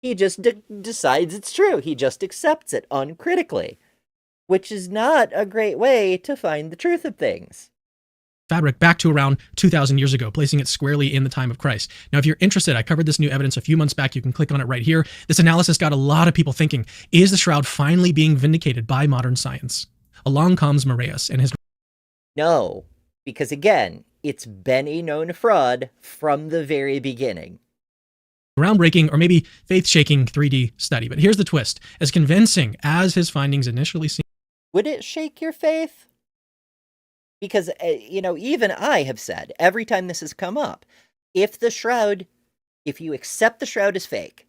He just decides it's true. He just accepts it uncritically, which is not a great way to find the truth of things. Fabric back to around 2,000 years ago, placing it squarely in the time of Christ. Now, if you're interested, I covered this new evidence a few months back. You can click on it right here. This analysis got a lot of people thinking, is the shroud finally being vindicated by modern science? Along comes Moraeus and his... No, because again, it's been a known fraud from the very beginning. groundbreaking or maybe faith-shaking 3D study. But here's the twist. As convincing as his findings initially seem... Would it shake your faith? Because, even I have said, every time this has come up, if you accept the shroud as fake,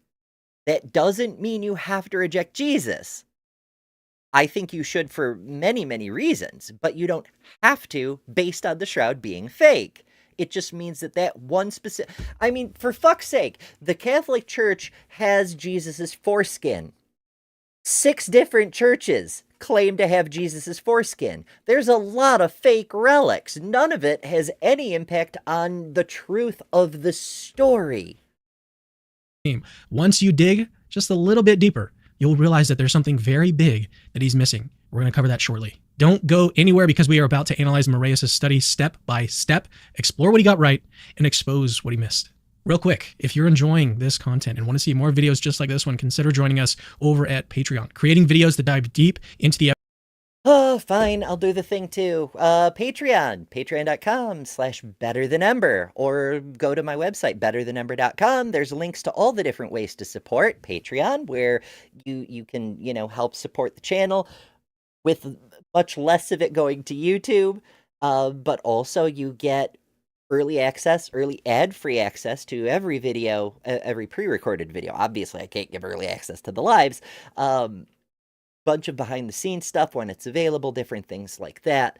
that doesn't mean you have to reject Jesus. I think you should for many, many reasons, but you don't have to based on the shroud being fake. It just means that one specific... I mean, for fuck's sake, the Catholic Church has Jesus's foreskin. 6 different churches claim to have Jesus's foreskin. There's a lot of fake relics. None of it has any impact on the truth of the story. Once you dig just a little bit deeper, you'll realize that there's something very big that he's missing. We're going to cover that shortly. Don't go anywhere because we are about to analyze Moraeus' study step by step, explore what he got right, and expose what he missed. Real quick, if you're enjoying this content and want to see more videos just like this one, consider joining us over at Patreon, creating videos that dive deep into the... Oh, fine, I'll do the thing too. patreon.com/betterthanember, or go to my website, betterthanember.com. There's links to all the different ways to support Patreon, where you can, help support the channel with much less of it going to YouTube, but also you get early ad-free access to every video, every pre-recorded video. Obviously, I can't give early access to the lives. Bunch of behind-the-scenes stuff when it's available, different things like that.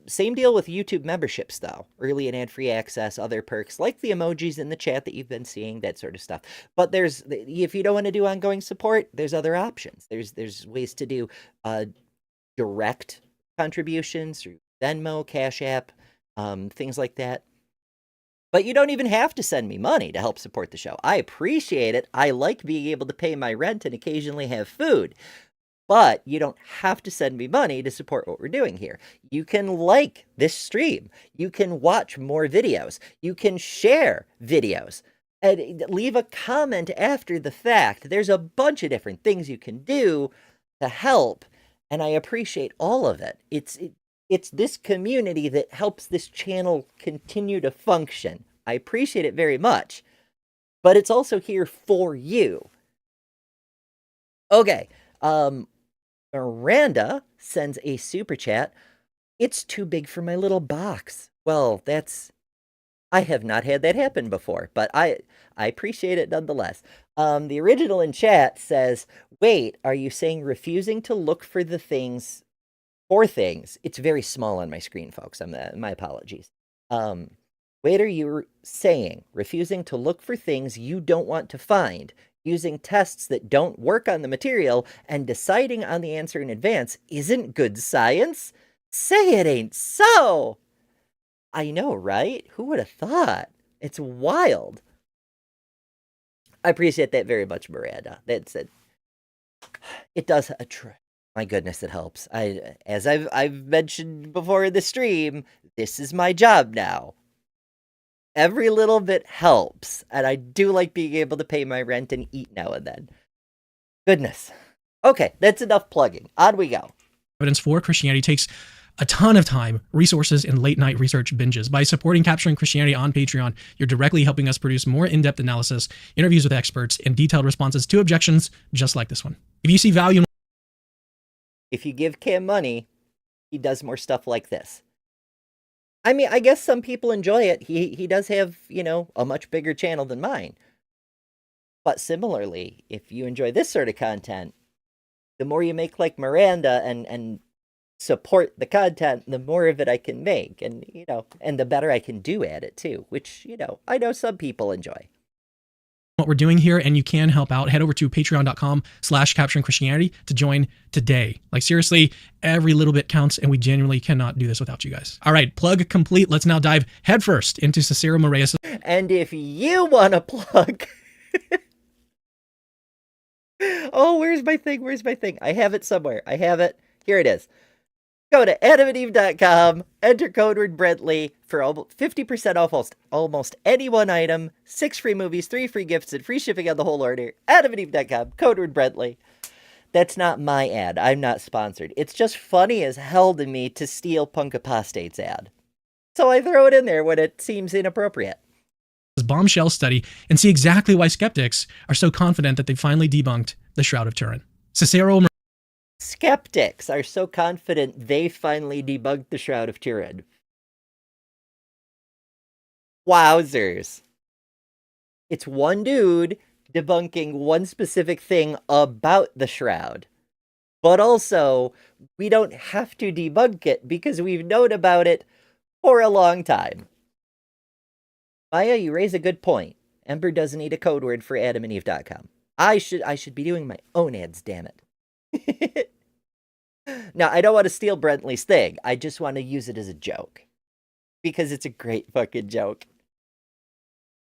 Same deal with YouTube memberships, though. Early and ad-free access, other perks, like the emojis in the chat that you've been seeing, that sort of stuff. But if you don't want to do ongoing support, there's other options. There's ways to do direct contributions through Venmo, Cash App, things like that. But you don't even have to send me money to help support the show. I appreciate it. I like being able to pay my rent and occasionally have food. But you don't have to send me money to support what we're doing here. You can like this stream. You can watch more videos. You can share videos. And leave a comment after the fact. There's a bunch of different things you can do to help. And I appreciate all of it. It's this community that helps this channel continue to function. I appreciate it very much. But it's also here for you. Okay. Miranda sends a super chat. It's too big for my little box. Well, I have not had that happen before, but I appreciate it nonetheless. The original in chat says, wait, are you saying refusing to look for things? It's very small on my screen, folks. My apologies. Wait, are you saying refusing to look for things you don't want to find, using tests that don't work on the material, and deciding on the answer in advance isn't good science? Say it ain't so! I know, right? Who would have thought? It's wild. I appreciate that very much, Miranda. That's it. It does my goodness, it helps. As I've mentioned before in the stream, this is my job now. Every little bit helps, and I do like being able to pay my rent and eat now and then. Goodness. Okay, that's enough plugging. On we go. Evidence for Christianity takes a ton of time, resources, and late-night research binges. By supporting Capturing Christianity on Patreon, you're directly helping us produce more in-depth analysis, interviews with experts, and detailed responses to objections just like this one. If you see value in... If you give Cam money, he does more stuff like this. I mean, I guess some people enjoy it. He does have, a much bigger channel than mine. But similarly, if you enjoy this sort of content, the more you make like Miranda and support the content, the more of it I can make. And, and the better I can do at it too, which, I know some people enjoy. What we're doing here, and you can help out, head over to patreon.com/capturingchristianity to join today. Like, seriously, every little bit counts, and we genuinely cannot do this without you guys. All right, plug complete. Let's now dive headfirst into Cicero Moraeus. And if you want to plug Oh, where's my thing? Where's my thing? I have it somewhere. I have it. Here it is. Go to adamandeve.com, enter code word Brentley for 50% off almost any one item, 6 free movies, 3 free gifts, and free shipping on the whole order. adamandeve.com, code word Brentley. That's not my ad. I'm not sponsored. It's just funny as hell to me to steal Punk Apostate's ad. So I throw it in there when it seems inappropriate. Bombshell study and see exactly why skeptics are so confident that they finally debunked the Shroud of Turin. Cicero. Skeptics are so confident they finally debunked the Shroud of Turin. Wowzers. It's one dude debunking one specific thing about the Shroud. But also, we don't have to debunk it because we've known about it for a long time. Maya, you raise a good point. Ember doesn't need a code word for adamandeve.com. I should be doing my own ads, damn it. Now, I don't want to steal Brentley's thing. I just want to use it as a joke. Because it's a great fucking joke.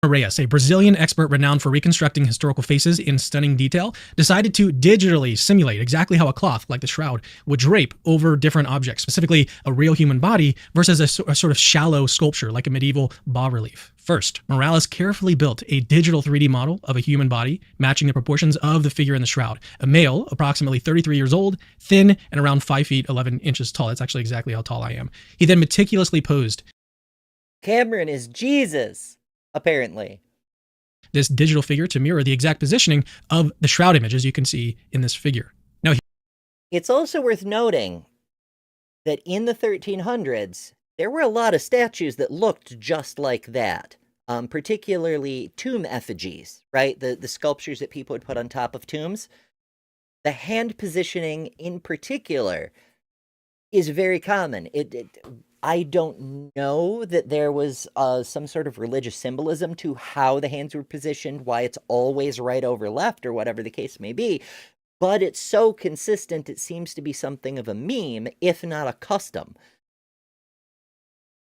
Reyes, a Brazilian expert renowned for reconstructing historical faces in stunning detail, decided to digitally simulate exactly how a cloth, like the shroud, would drape over different objects, specifically a real human body versus a sort of shallow sculpture like a medieval bas-relief. First, Morales carefully built a digital 3D model of a human body, matching the proportions of the figure in the shroud. A male, approximately 33 years old, thin, and around 5 feet 11 inches tall. That's actually exactly how tall I am. He then meticulously posed. Cameron is Jesus. Apparently. This digital figure to mirror the exact positioning of the shroud image, as you can see in this figure. Now, it's also worth noting that in the 1300s, there were a lot of statues that looked just like that. Particularly tomb effigies, right? The sculptures that people would put on top of tombs. The hand positioning in particular is very common. I don't know that there was some sort of religious symbolism to how the hands were positioned, why it's always right over left, or whatever the case may be. But it's so consistent, it seems to be something of a meme, if not a custom.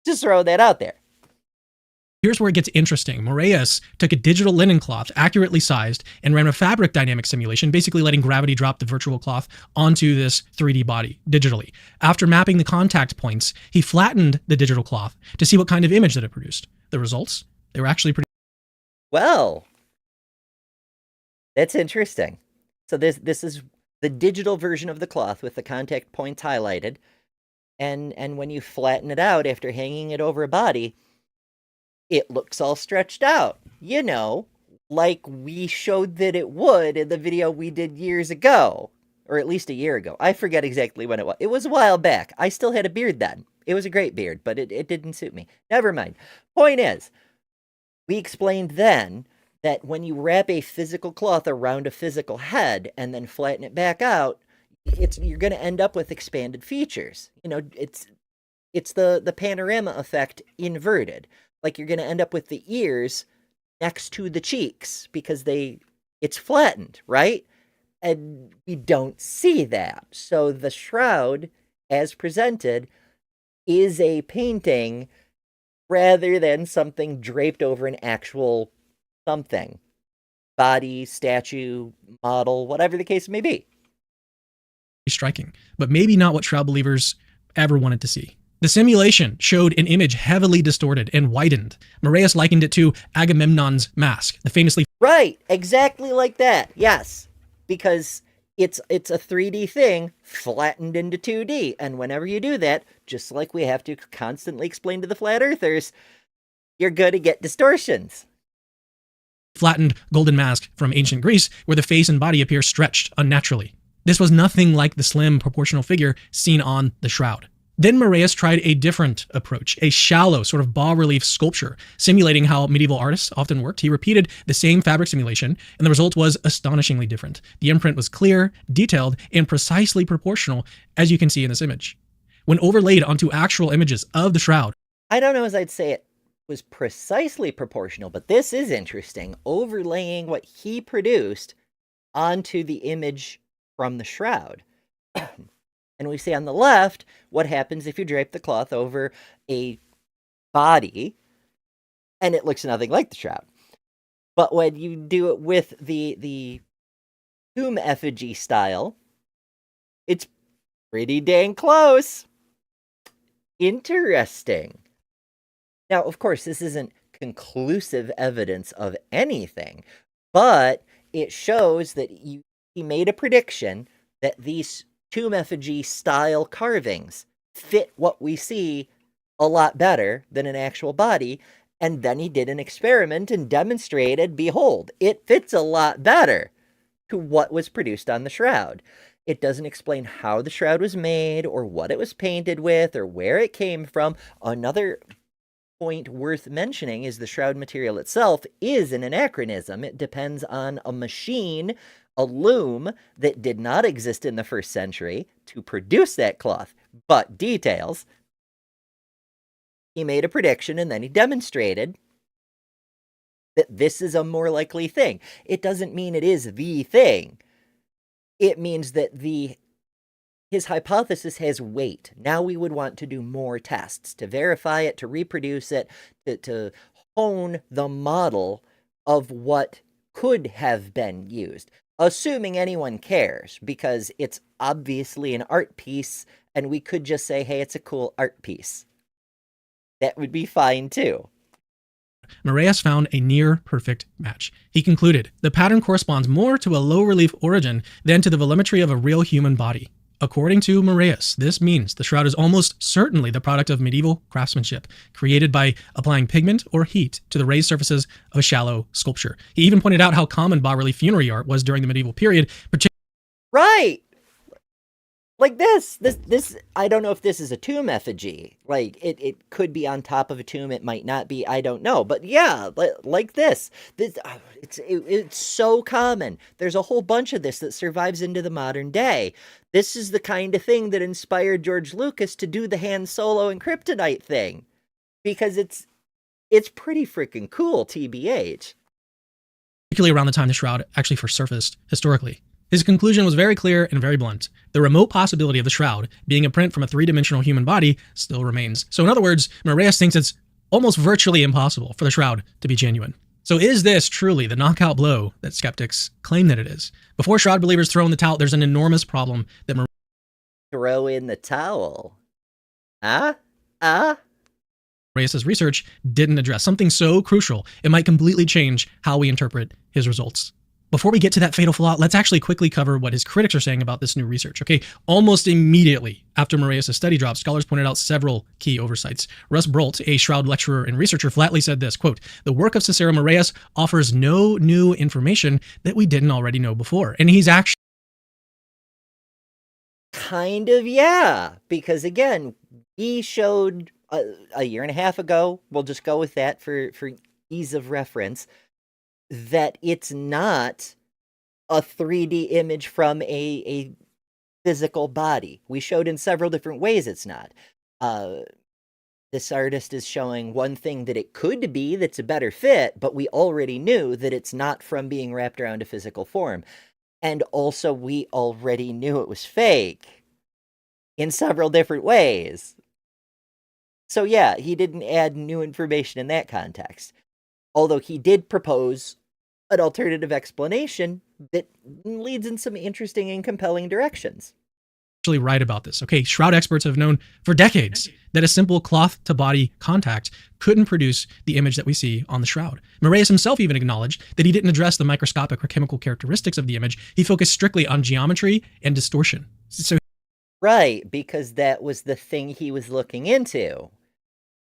Just throw that out there. Here's where it gets interesting. Moraes took a digital linen cloth, accurately sized, and ran a fabric dynamic simulation, basically letting gravity drop the virtual cloth onto this 3D body digitally. After mapping the contact points, he flattened the digital cloth to see what kind of image that it produced. The results? They were actually pretty... Well, that's interesting. So this is the digital version of the cloth with the contact points highlighted. And when you flatten it out after hanging it over a body, it looks all stretched out, you know, like we showed that it would in the video we did years ago, or at least a year ago. I forget exactly when it was. It was a while back. I still had a beard then. It was a great beard, but it didn't suit me. Never mind. Point is, we explained then that when you wrap a physical cloth around a physical head and then flatten it back out, you're going to end up with expanded features. You know, it's the panorama effect inverted. Like you're going to end up with the ears next to the cheeks because it's flattened, right? And we don't see that. So the shroud, as presented, is a painting rather than something draped over an actual something. Body, statue, model, whatever the case may be. striking, but maybe not what shroud believers ever wanted to see. The simulation showed an image heavily distorted and widened. Moraes likened it to Agamemnon's mask, the famously... Right, exactly like that, yes. Because it's a 3D thing flattened into 2D, and whenever you do that, just like we have to constantly explain to the flat earthers, you're going to get distortions. Flattened golden mask from ancient Greece, where the face and body appear stretched unnaturally. This was nothing like the slim, proportional figure seen on the shroud. Then Moraes tried a different approach, a shallow sort of bas-relief sculpture, simulating how medieval artists often worked. He repeated the same fabric simulation, and the result was astonishingly different. The imprint was clear, detailed, and precisely proportional, as you can see in this image. When overlaid onto actual images of the shroud... I don't know as I'd say it was precisely proportional, but this is interesting, overlaying what he produced onto the image from the shroud. And we see on the left what happens if you drape the cloth over a body and it looks nothing like the shroud. But when you do it with the tomb effigy style. It's pretty dang close. Interesting. Now, of course, this isn't conclusive evidence of anything, but it shows that he made a prediction that these tomb effigy style carvings fit what we see a lot better than an actual body. And then he did an experiment and demonstrated, behold, it fits a lot better to what was produced on the shroud. It doesn't explain how the shroud was made or what it was painted with or where it came from. Another point worth mentioning is the shroud material itself is an anachronism. It depends on a machine, a loom that did not exist in the 1st century to produce that cloth. But details. He made a prediction and then he demonstrated that this is a more likely thing. It doesn't mean it is the thing. It means that his hypothesis has weight. Now we would want to do more tests to verify it, to reproduce it, to hone the model of what could have been used. Assuming anyone cares, because it's obviously an art piece, and we could just say, hey, it's a cool art piece. That would be fine too. Moraes found a near-perfect match. He concluded, the pattern corresponds more to a low-relief origin than to the volumetry of a real human body. According to Moraes, this means the shroud is almost certainly the product of medieval craftsmanship, created by applying pigment or heat to the raised surfaces of a shallow sculpture. He even pointed out how common bas-relief funerary art was during the medieval period, particularly Right! Like this, I don't know if this is a tomb effigy. Like, it could be on top of a tomb, it might not be, I don't know. But yeah, like this it's so common. There's a whole bunch of this that survives into the modern day. This is the kind of thing that inspired George Lucas to do the Han Solo and Kryptonite thing. Because it's pretty freaking cool, TBH. around the time the shroud actually first surfaced historically. His conclusion was very clear and very blunt. The remote possibility of the shroud being a print from a 3-dimensional human body still remains. So in other words, Moraes thinks it's almost virtually impossible for the shroud to be genuine. So is this truly the knockout blow that skeptics claim that it is? Before shroud believers throw in the towel, there's an enormous problem that Throw in the towel. Moraes' research didn't address. Something so crucial, it might completely change how we interpret his results. Before we get to that fatal flaw, let's actually quickly cover what his critics are saying about this new research. Okay, almost immediately after Moraes' study dropped, scholars pointed out several key oversights. Russ Brolt, a shroud lecturer and researcher, flatly said this, quote, "The work of Cicero Moraes offers no new information that we didn't already know before." And he's actually Kind of, yeah. Because again, he showed a year and a half ago, we'll just go with that for ease of reference, that it's not a 3D image from a physical body. We showed in several different ways it's not. This artist is showing one thing that it could be that's a better fit, but we already knew that it's not from being wrapped around a physical form. And also, we already knew it was fake in several different ways. So yeah, he didn't add new information in that context. Although he did propose an alternative explanation that leads in some interesting and compelling directions. Right about this. Okay, shroud experts have known for decades that a simple cloth-to-body contact couldn't produce the image that we see on the shroud. Moraes himself even acknowledged that he didn't address the microscopic or chemical characteristics of the image. He focused strictly on geometry and distortion. So, right, because that was the thing he was looking into.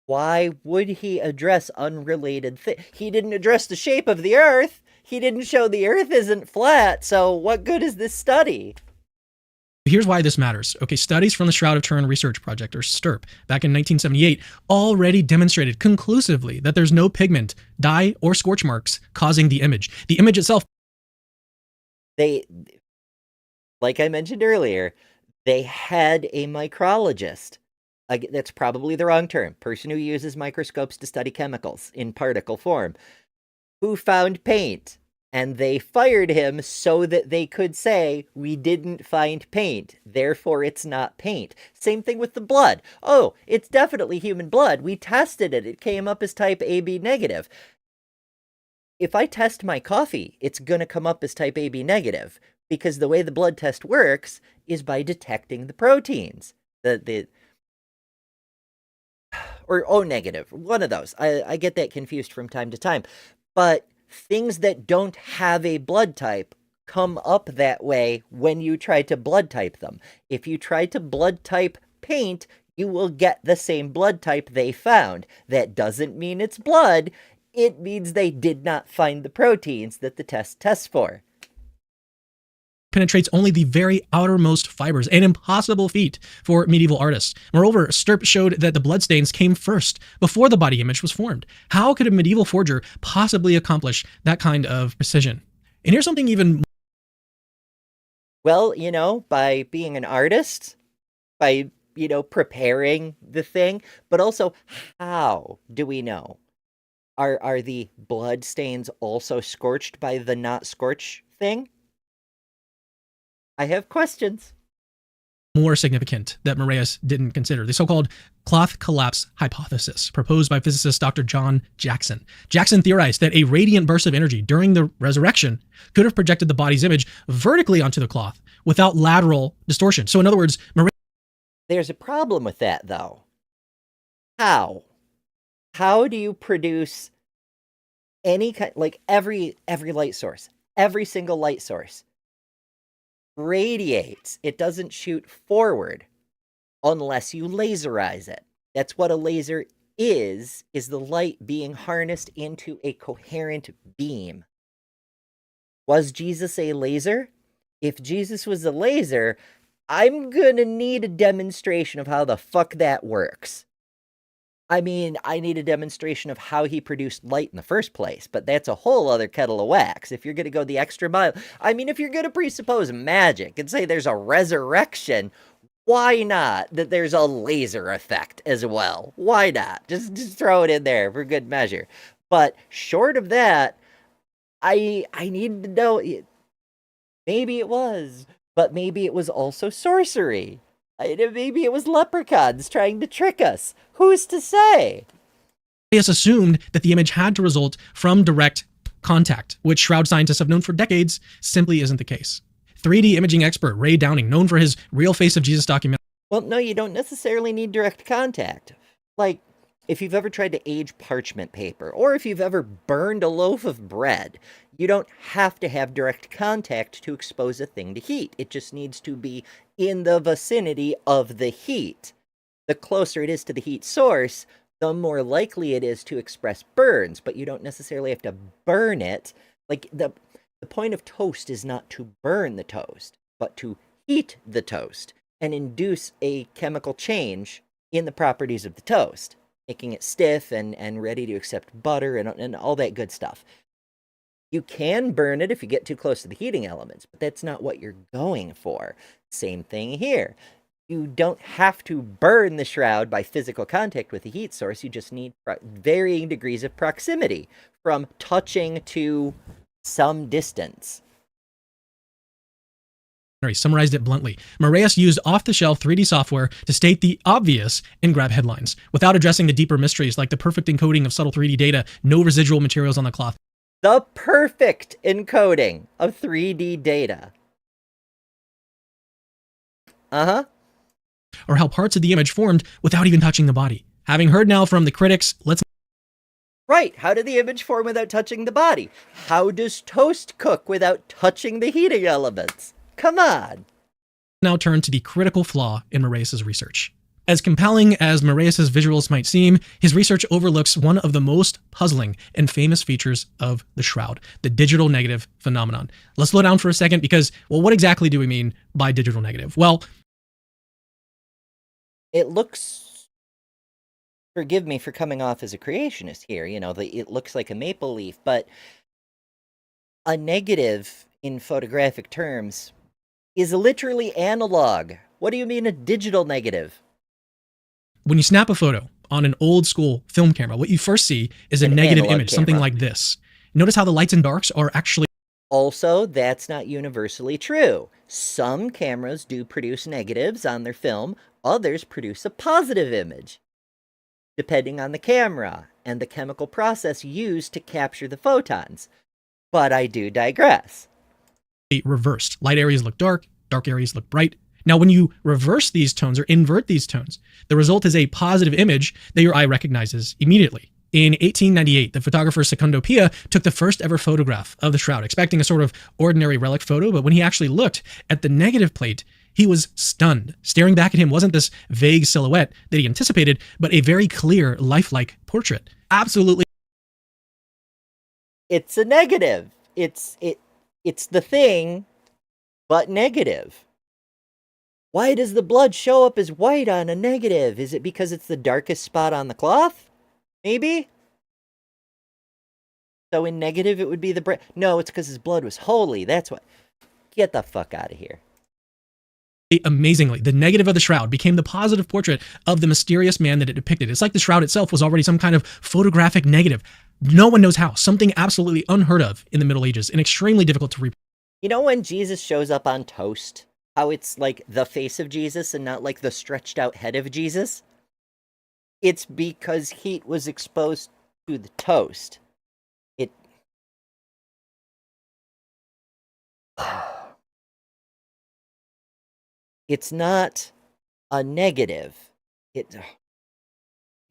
Why would he address unrelated things? He didn't address the shape of the Earth. He didn't show the Earth isn't flat. So what good is this study? here's why this matters. Okay, studies from the Shroud of Turin Research Project, or STURP, back in 1978, already demonstrated conclusively that there's no pigment, dye, or scorch marks causing the image. The image itself. They, like I mentioned earlier, they had a micrologist. That's probably the wrong term. Person who uses microscopes to study chemicals in particle form, who found paint. And they fired him so that they could say, we didn't find paint, therefore it's not paint. Same thing with the blood. Oh, it's definitely human blood. We tested it. It came up as type AB negative. If I test my coffee, it's going to come up as type AB negative. because the way the blood test works is by detecting the proteins. Or O negative, one of those. I get that confused from time to time. But things that don't have a blood type come up that way when you try to blood type them. If you try to blood type paint, you will get the same blood type they found. That doesn't mean it's blood. It means they did not find the proteins that the test tests for. Penetrates only the very outermost fibers, an impossible feat for medieval artists. Moreover, Stirp showed that the bloodstains came first, before the body image was formed. How could a medieval forger possibly accomplish that kind of precision? And here's something even... Well, by being an artist, by, preparing the thing, but also how do we know? Are the blood stains also scorched by the not scorch thing? I have questions. More significant that Moraeus didn't consider, the so-called cloth collapse hypothesis, proposed by physicist Dr. John Jackson. Jackson theorized that a radiant burst of energy during the resurrection could have projected the body's image vertically onto the cloth without lateral distortion. So in other words, There's a problem with that, though. How? How do you produce any kind, like every light source, every single light source radiates. It doesn't shoot forward unless you laserize it. That's what a laser is the light being harnessed into a coherent beam. Was Jesus a laser? If Jesus was a laser, I'm gonna need a demonstration of how the fuck that works. I mean, I need a demonstration of how he produced light in the first place, but that's a whole other kettle of wax. If you're going to go the extra mile, I mean, if you're going to presuppose magic and say there's a resurrection, why not that there's a laser effect as well? Why not? Just throw it in there for good measure. But short of that, I need to know, maybe it was, but maybe it was also sorcery. Maybe it was leprechauns trying to trick us. Who's to say? Moraeus assumed that the image had to result from direct contact, which shroud scientists have known for decades simply isn't the case. 3D imaging expert Ray Downing, known for his Real Face of Jesus documentary. Well, no, you don't necessarily need direct contact. Like, if you've ever tried to age parchment paper, or if you've ever burned a loaf of bread, you don't have to have direct contact to expose a thing to heat. It just needs to be in the vicinity of the heat. The closer it is to the heat source, the more likely it is to express burns, but you don't necessarily have to burn it. Like, the point of toast is not to burn the toast, but to heat the toast and induce a chemical change in the properties of the toast, making it stiff and ready to accept butter and all that good stuff. You can burn it if you get too close to the heating elements, but that's not what you're going for. Same thing here. You don't have to burn the shroud by physical contact with the heat source. You just need varying degrees of proximity, from touching to some distance. Summarized it bluntly. Moraeus used off-the-shelf 3D software to state the obvious and grab headlines, without addressing the deeper mysteries like the perfect encoding of subtle 3D data, no residual materials on the cloth. The perfect encoding of 3D data. Uh-huh. Or how parts of the image formed without even touching the body. Having heard now from the critics, let's... Right, how did the image form without touching the body? How does toast cook without touching the heating elements? Come on. Now turn to the critical flaw in Moraeus' research. As compelling as Moraeus' visuals might seem, his research overlooks one of the most puzzling and famous features of the shroud, the digital negative phenomenon. Let's slow down for a second because, well, what exactly do we mean by digital negative? Well, it looks, forgive me for coming off as a creationist here, it looks like a maple leaf, but a negative in photographic terms is literally analog. What do you mean a digital negative? When you snap a photo on an old school film camera, what you first see is a negative image, something like this. Notice how the lights and darks are actually... Also, that's not universally true. Some cameras do produce negatives on their film, others produce a positive image, depending on the camera and the chemical process used to capture the photons. But I do digress. reversed. Light areas look dark, dark areas look bright. Now, when you reverse these tones or invert these tones, the result is a positive image that your eye recognizes immediately. In 1898, the photographer Secondo Pia took the first ever photograph of the shroud, expecting a sort of ordinary relic photo, but when he actually looked at the negative plate, he was stunned. Staring back at him wasn't this vague silhouette that he anticipated, but a very clear, lifelike portrait. Absolutely. It's a negative. It's the thing, but negative. Why does the blood show up as white on a negative? Is it because it's the darkest spot on the cloth? Maybe? So in negative, it would be the bright. No, it's because his blood was holy. That's what. Get the fuck out of here. Amazingly, the negative of the shroud became the positive portrait of the mysterious man that it depicted. It's like the shroud itself was already some kind of photographic negative. No one knows how. Something absolutely unheard of in the Middle Ages and extremely difficult to reproduce. You know when Jesus shows up on toast? How it's like the face of Jesus and not like the stretched out head of Jesus? It's because heat was exposed to the toast. It's not a negative. You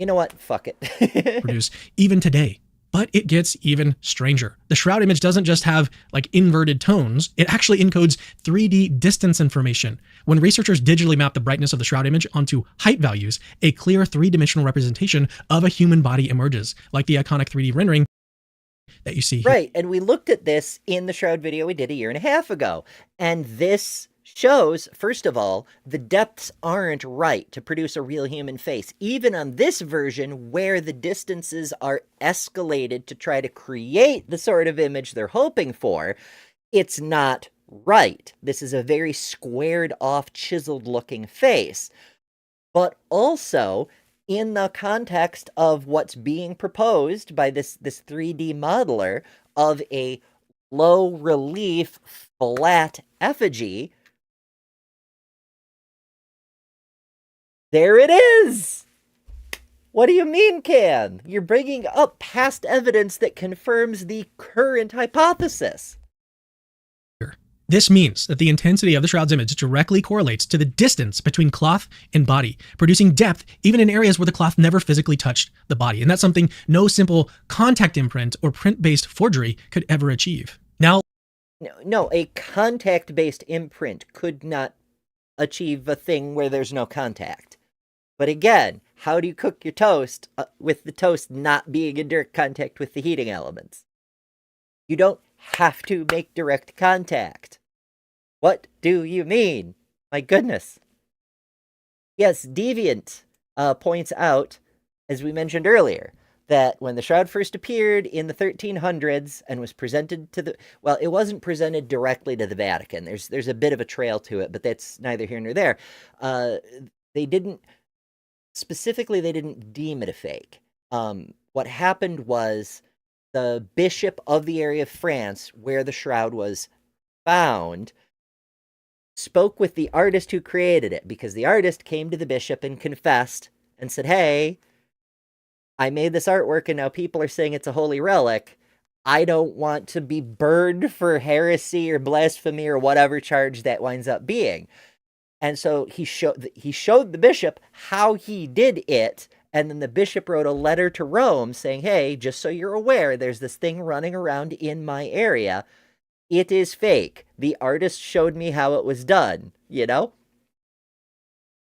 know what? Fuck it. Produce even today. But it gets even stranger. The shroud image doesn't just have like inverted tones, it actually encodes 3D distance information. When researchers digitally map the brightness of the shroud image onto height values, a clear three-dimensional representation of a human body emerges, like the iconic 3D rendering that you see here. Right, and we looked at this in the shroud video we did a year and a half ago, and this shows, first of all, the depths aren't right to produce a real human face. Even on this version, where the distances are escalated to try to create the sort of image they're hoping for, it's not right. This is a very squared off, chiseled looking face. But also, in the context of what's being proposed by this 3D modeler of a low relief, flat effigy, there it is! What do you mean, Can? You're bringing up past evidence that confirms the current hypothesis. This means that the intensity of the shroud's image directly correlates to the distance between cloth and body, producing depth even in areas where the cloth never physically touched the body. And that's something no simple contact imprint or print-based forgery could ever achieve. Now, No, a contact-based imprint could not achieve a thing where there's no contact. But again, how do you cook your toast with the toast not being in direct contact with the heating elements? You don't have to make direct contact. What do you mean? My goodness. Yes, Deviant points out, as we mentioned earlier, that when the shroud first appeared in the 1300s and was presented to the... Well, it wasn't presented directly to the Vatican. There's a bit of a trail to it, but that's neither here nor there. They didn't... Specifically, they didn't deem it a fake. What happened was the bishop of the area of France where the shroud was found spoke with the artist who created it, because the artist came to the bishop and confessed and said, hey, I made this artwork and now people are saying it's a holy relic. I don't want to be burned for heresy or blasphemy or whatever charge that winds up being. And so he showed the bishop how he did it, and then the bishop wrote a letter to Rome saying, hey, just so you're aware, there's this thing running around in my area. It is fake. The artist showed me how it was done, you know?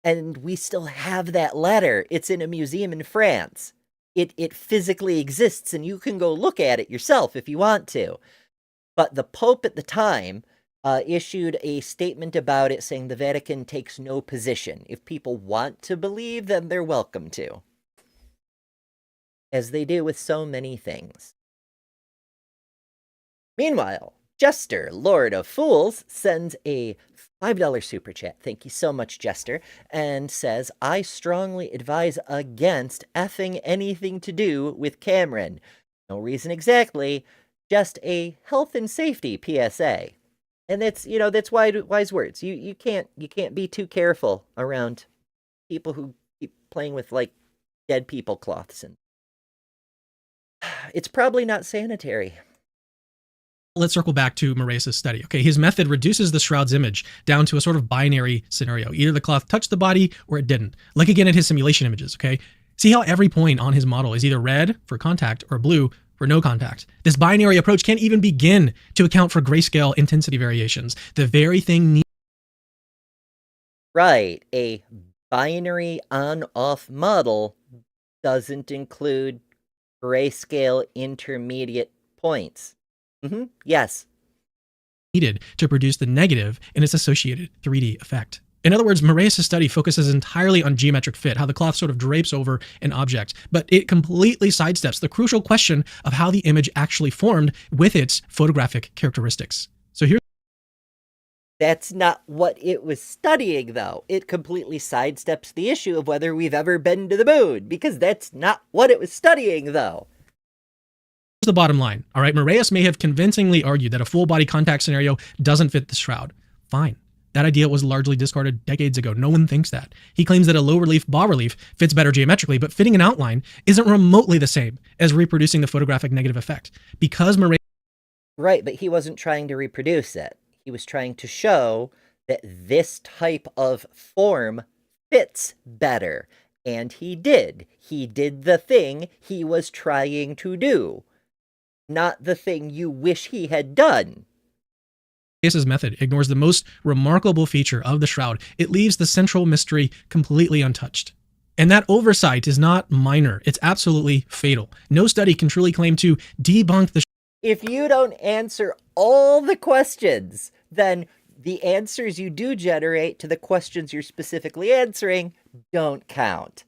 And we still have that letter. It's in a museum in France. It physically exists, and you can go look at it yourself if you want to. But the Pope at the time issued a statement about it saying the Vatican takes no position. If people want to believe, then they're welcome to. As they do with so many things. Meanwhile, Jester, Lord of Fools, sends a $5 super chat. Thank you so much, Jester. And says, I strongly advise against effing anything to do with Cameron. No reason exactly, just a health and safety PSA. And that's, that's wise words. You can't be too careful around people who keep playing with, like, dead people cloths. And it's probably not sanitary. Let's circle back to Moraes' study. Okay, his method reduces the shroud's image down to a sort of binary scenario. Either the cloth touched the body or it didn't. Like again at his simulation images, okay? See how every point on his model is either red for contact or blue for no contact. This binary approach can't even begin to account for grayscale intensity variations. The very thing Right, a binary on-off model doesn't include grayscale intermediate points. Yes. needed to produce the negative in its associated 3D effect. In other words, Moraes' study focuses entirely on geometric fit, how the cloth sort of drapes over an object, but it completely sidesteps the crucial question of how the image actually formed with its photographic characteristics. So here's That's not what it was studying, though. It completely sidesteps the issue of whether we've ever been to the moon, because that's not what it was studying, though. the bottom line. All right, Moraes may have convincingly argued that a full body contact scenario doesn't fit the shroud. Fine. That idea was largely discarded decades ago. No one thinks that. He claims that a low relief bas relief fits better geometrically, but fitting an outline isn't remotely the same as reproducing the photographic negative effect. Because Moraes Right, but he wasn't trying to reproduce it. He was trying to show that this type of form fits better. And he did. He did the thing he was trying to do, not the thing you wish he had done. Moraes' method ignores the most remarkable feature of the shroud. It leaves the central mystery completely untouched. And that oversight is not minor. It's absolutely fatal. No study can truly claim to debunk the If you don't answer all the questions, then the answers you do generate to the questions you're specifically answering don't count.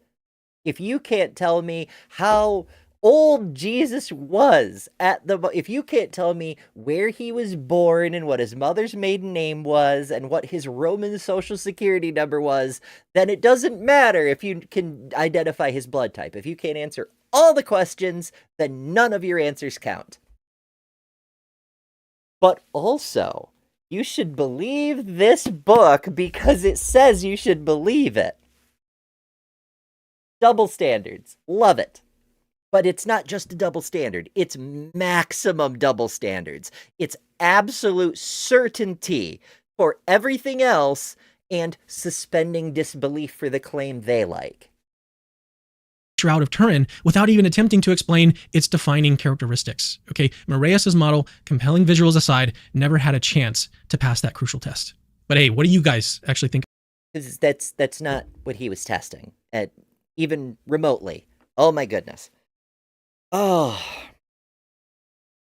If you can't tell me how old Jesus was if you can't tell me where he was born and what his mother's maiden name was and what his Roman social security number was, then it doesn't matter if you can identify his blood type. If you can't answer all the questions, then none of your answers count. But also, you should believe this book because it says you should believe it. Double standards. Love it. But it's not just a double standard. It's maximum double standards. It's absolute certainty for everything else and suspending disbelief for the claim they like. Shroud of Turin without even attempting to explain its defining characteristics. Okay, Moraes' model, compelling visuals aside, never had a chance to pass that crucial test. But hey, what do you guys actually think? Because that's not what he was testing, even remotely. Oh my goodness. Oh,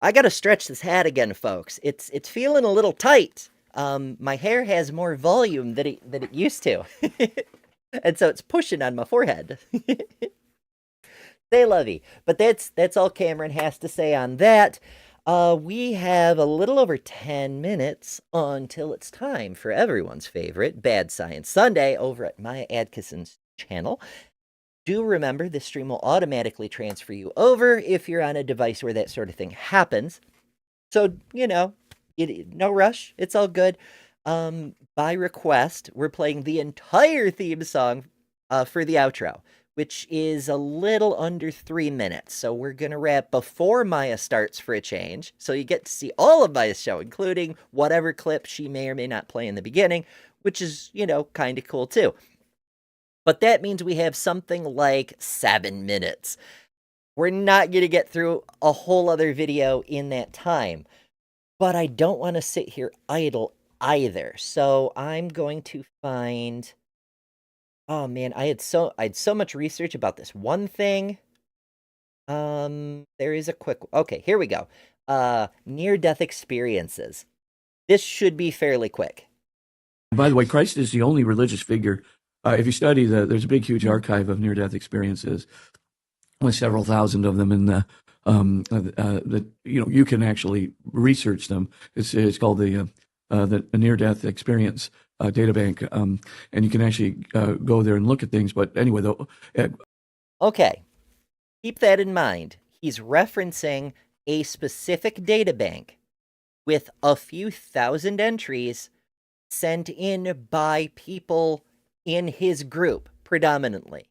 I gotta stretch this hat again, folks. It's feeling a little tight. My hair has more volume than it used to, and so it's pushing on my forehead. Say lovey. But that's all Cameron has to say on that. We have a little over 10 minutes until it's time for everyone's favorite Bad Science Sunday over at Maya Adkisson's channel. Do remember, this stream will automatically transfer you over if you're on a device where that sort of thing happens. So, no rush. It's all good. By request, we're playing the entire theme song for the outro, which is a little under 3 minutes. So we're going to wrap before Maya starts for a change. So you get to see all of Maya's show, including whatever clip she may or may not play in the beginning, which is, kind of cool too. But that means we have something like 7 minutes. We're not going to get through a whole other video in that time. But I don't want to sit here idle either. So I'm going to find... Oh man, I had so much research about this one thing. There is a quick... Okay, here we go. Near-death experiences. This should be fairly quick. By the way, Christ is the only religious figure. If you study there's a big, huge archive of near-death experiences with several thousand of them, and you can actually research them. It's called the near-death experience data bank, and you can actually go there and look at things. But anyway, though. Okay, keep that in mind. He's referencing a specific data bank with a few thousand entries sent in by people in his group, predominantly.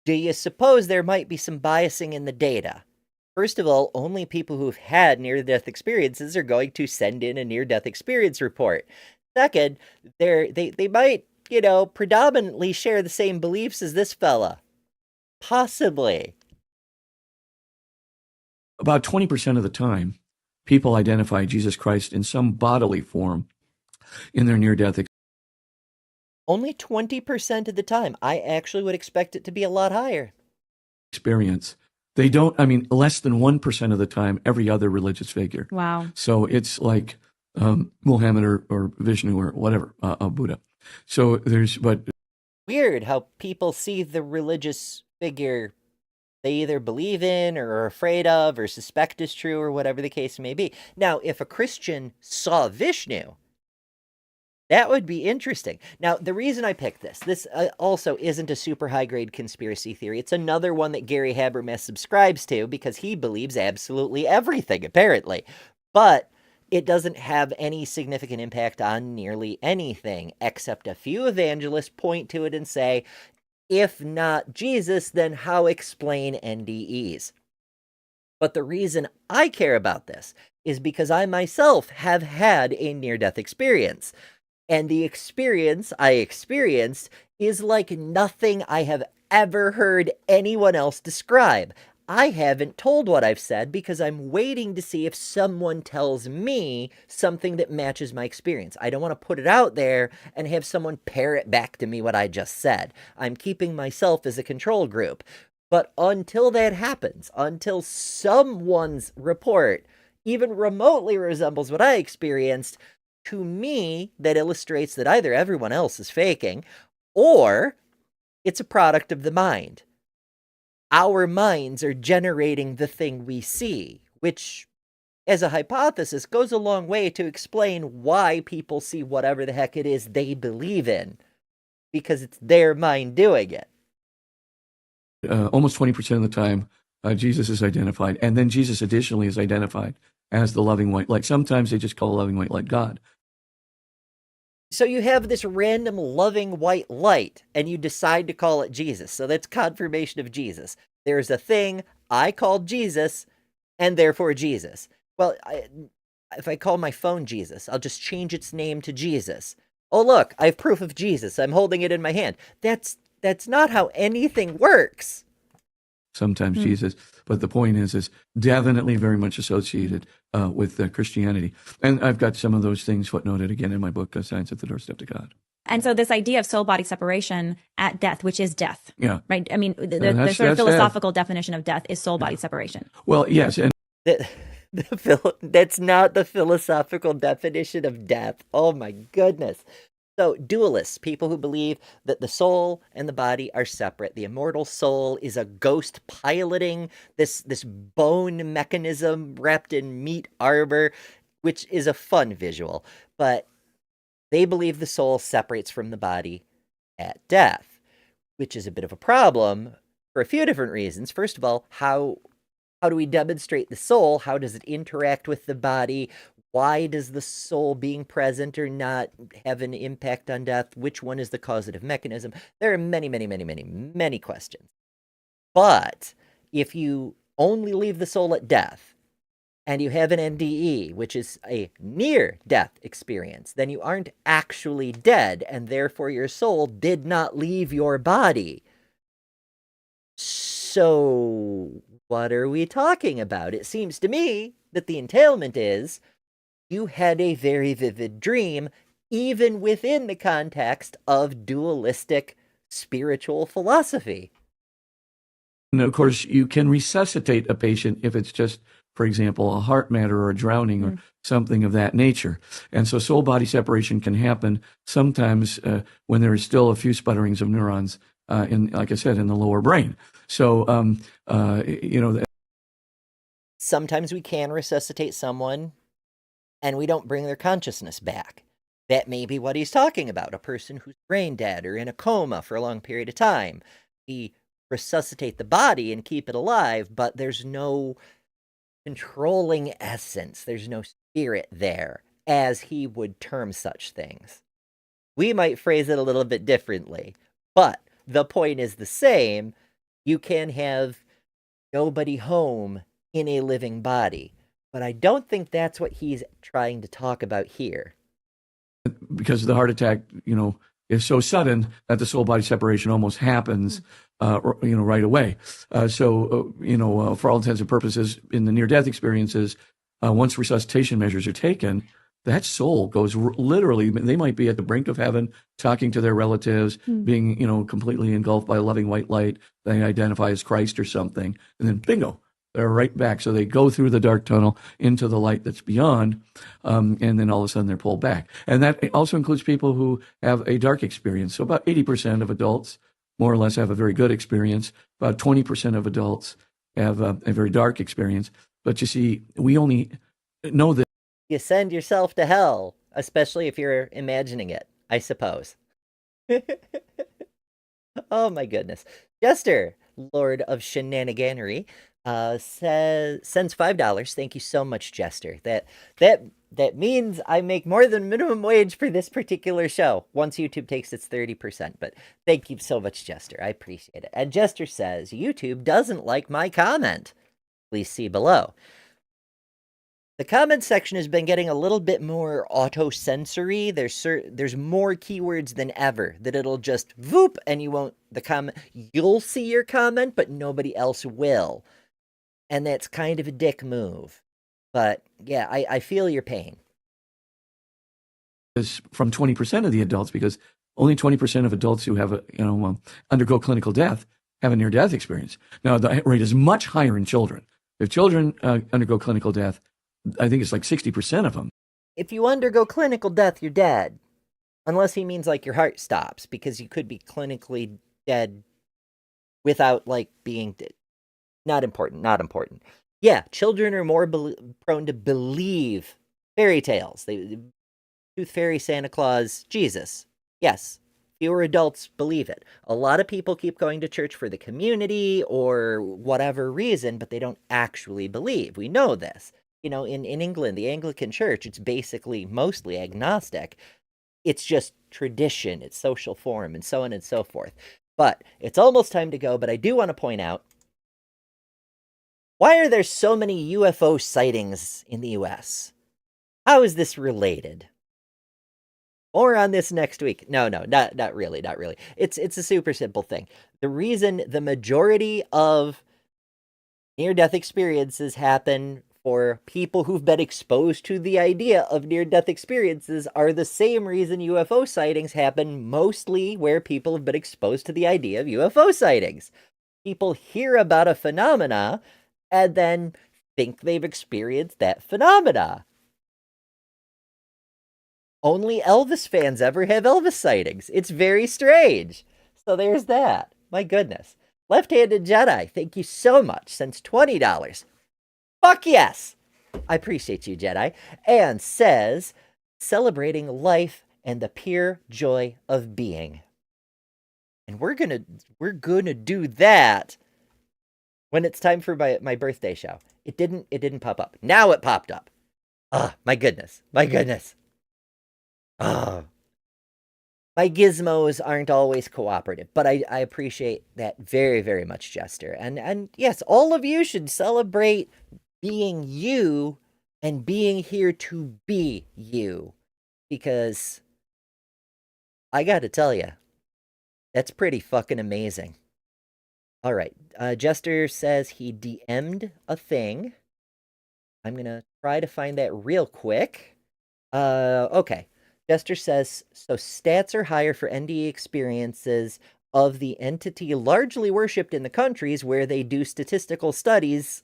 Do you suppose there might be some biasing in the data? First of all, only people who've had near-death experiences are going to send in a near-death experience report. Second, they might, predominantly share the same beliefs as this fella. Possibly. About 20% of the time, people identify Jesus Christ in some bodily form in their near-death Only 20% of the time. I actually would expect it to be a lot higher. experience. They don't, less than 1% of the time, every other religious figure. Wow. So it's like Muhammad or Vishnu or whatever, Buddha. So but Weird how people see the religious figure they either believe in or are afraid of or suspect is true or whatever the case may be. Now, if a Christian saw Vishnu, that would be interesting. Now, the reason I picked this also isn't a super high-grade conspiracy theory. It's another one that Gary Habermas subscribes to because he believes absolutely everything, apparently. But it doesn't have any significant impact on nearly anything, except a few evangelists point to it and say, if not Jesus, then how explain NDEs? But the reason I care about this is because I myself have had a near-death experience. And the experience I experienced is like nothing I have ever heard anyone else describe. I haven't told what I've said because I'm waiting to see if someone tells me something that matches my experience. I don't want to put it out there and have someone parrot back to me what I just said. I'm keeping myself as a control group. But until that happens, until someone's report even remotely resembles what I experienced, to me, that illustrates that either everyone else is faking or it's a product of the mind. Our minds are generating the thing we see, which, as a hypothesis, goes a long way to explain why people see whatever the heck it is they believe in, because it's their mind doing it. Almost 20% of the time, Jesus is identified, and then Jesus additionally is identified as the loving white light. Sometimes they just call a loving white light God. So you have this random loving white light, and you decide to call it Jesus. So that's confirmation of Jesus. There's a thing I called Jesus, and therefore Jesus. Well, if I call my phone Jesus, I'll just change its name to Jesus. Oh, look, I have proof of Jesus. I'm holding it in my hand. That's not how anything works. Sometimes Jesus, but the point is definitely very much associated with Christianity. And I've got some of those things footnoted again in my book, Science at the Doorstep to God. And so this idea of soul-body separation at death, which is death, Yeah. right? I mean, the sort of philosophical definition of death is soul-body separation. Well, yes. And That's not the philosophical definition of death. Oh my goodness. So dualists, people who believe that the soul and the body are separate. The immortal soul is a ghost piloting this bone mechanism wrapped in meat armor, which is a fun visual. But they believe the soul separates from the body at death, which is a bit of a problem for a few different reasons. First of all, how do we demonstrate the soul? How does it interact with the body? Why does the soul being present or not have an impact on death? Which one is the causative mechanism? There are many questions. But if you only leave the soul at death and you have an NDE, which is a near-death experience, then you aren't actually dead, and therefore your soul did not leave your body. So what are we talking about? It seems to me that the entailment is you had a very vivid dream, even within the context of dualistic spiritual philosophy. And of course, you can resuscitate a patient if it's just, for example, a heart matter or a drowning or something of that nature. And so soul-body separation can happen sometimes when there is still a few sputterings of neurons like I said, in the lower brain. So, sometimes we can resuscitate someone and we don't bring their consciousness back. That may be what he's talking about, a person who's brain dead or in a coma for a long period of time. We resuscitate the body and keep it alive, but there's no controlling essence. There's no spirit there, as he would term such things. We might phrase it a little bit differently, but the point is the same. You can have nobody home in a living body. But I don't think that's what he's trying to talk about here. Because the heart attack, is so sudden that the soul body separation almost happens, right away. For all intents and purposes, in the near death experiences, once resuscitation measures are taken, that soul goes literally, they might be at the brink of heaven, talking to their relatives, being, completely engulfed by a loving white light. They identify as Christ or something. And then bingo, they're right back. So they go through the dark tunnel into the light that's beyond. And then all of a sudden they're pulled back. And that also includes people who have a dark experience. So about 80% of adults more or less have a very good experience. About 20% of adults have a very dark experience. But you see, we only know that. You send yourself to hell, especially if you're imagining it, I suppose. Oh my goodness. Jester, Lord of Shenaniganery, sends $5. Thank you so much, Jester. That means I make more than minimum wage for this particular show, once YouTube takes its 30%. But thank you so much, Jester. I appreciate it. And Jester says, YouTube doesn't like my comment. Please see below. The comment section has been getting a little bit more auto-censory. There's more keywords than ever that it'll just voop and you won't, you'll see your comment, but nobody else will. And that's kind of a dick move. But yeah, I feel your pain. Is from 20% of the adults, because only 20% of adults who have undergo clinical death have a near-death experience. Now, the rate is much higher in children. If children undergo clinical death, I think it's like 60% of them. If you undergo clinical death, you're dead. Unless he means like your heart stops, because you could be clinically dead without being dead. Not important. Yeah, children are more prone to believe fairy tales. Tooth Fairy, Santa Claus, Jesus. Yes, fewer adults believe it. A lot of people keep going to church for the community or whatever reason, but they don't actually believe. We know this. In England, the Anglican Church, it's basically mostly agnostic. It's just tradition, it's social form, and so on and so forth. But it's almost time to go, but I do want to point out, why are there so many UFO sightings in the US? How is this related? More on this next week. No, not really. It's a super simple thing. The reason the majority of near-death experiences happen for people who've been exposed to the idea of near-death experiences are the same reason UFO sightings happen mostly where people have been exposed to the idea of UFO sightings. People hear about a phenomena and then think they've experienced that phenomena. Only Elvis fans ever have Elvis sightings. It's very strange. So there's that. My goodness. Left-Handed Jedi, thank you so much. Sends $20. Fuck yes! I appreciate you, Jedi. And says, celebrating life and the pure joy of being. And we're gonna do that when it's time for my birthday show. It didn't pop up. Now it popped up. Oh, my goodness. Oh. My gizmos aren't always cooperative, but I appreciate that very, very much, Jester. And yes, all of you should celebrate being you and being here to be you. Because I gotta tell you, that's pretty fucking amazing. All right, Jester says he DM'd a thing. I'm gonna try to find that real quick. Okay. Jester says, so stats are higher for NDE experiences of the entity largely worshipped in the countries where they do statistical studies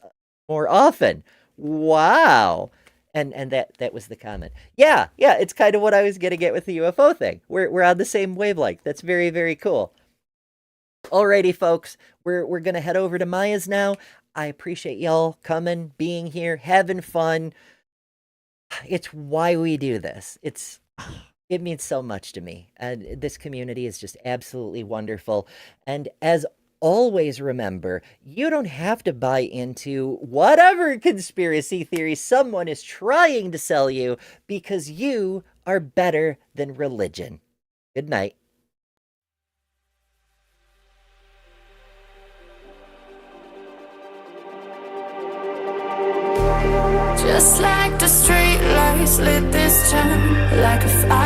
more often. Wow. And that was the comment. Yeah, it's kind of what I was gonna get with the UFO thing. We're on the same wavelength. That's very, very cool. Alrighty, folks, we're gonna head over to Maya's now. I appreciate y'all coming, being here, having fun. It's why we do this. It means so much to me. And this community is just absolutely wonderful. And as always, remember, you don't have to buy into whatever conspiracy theory someone is trying to sell you, because you are better than religion. Good night. Just like the street lights lit this town, like a fire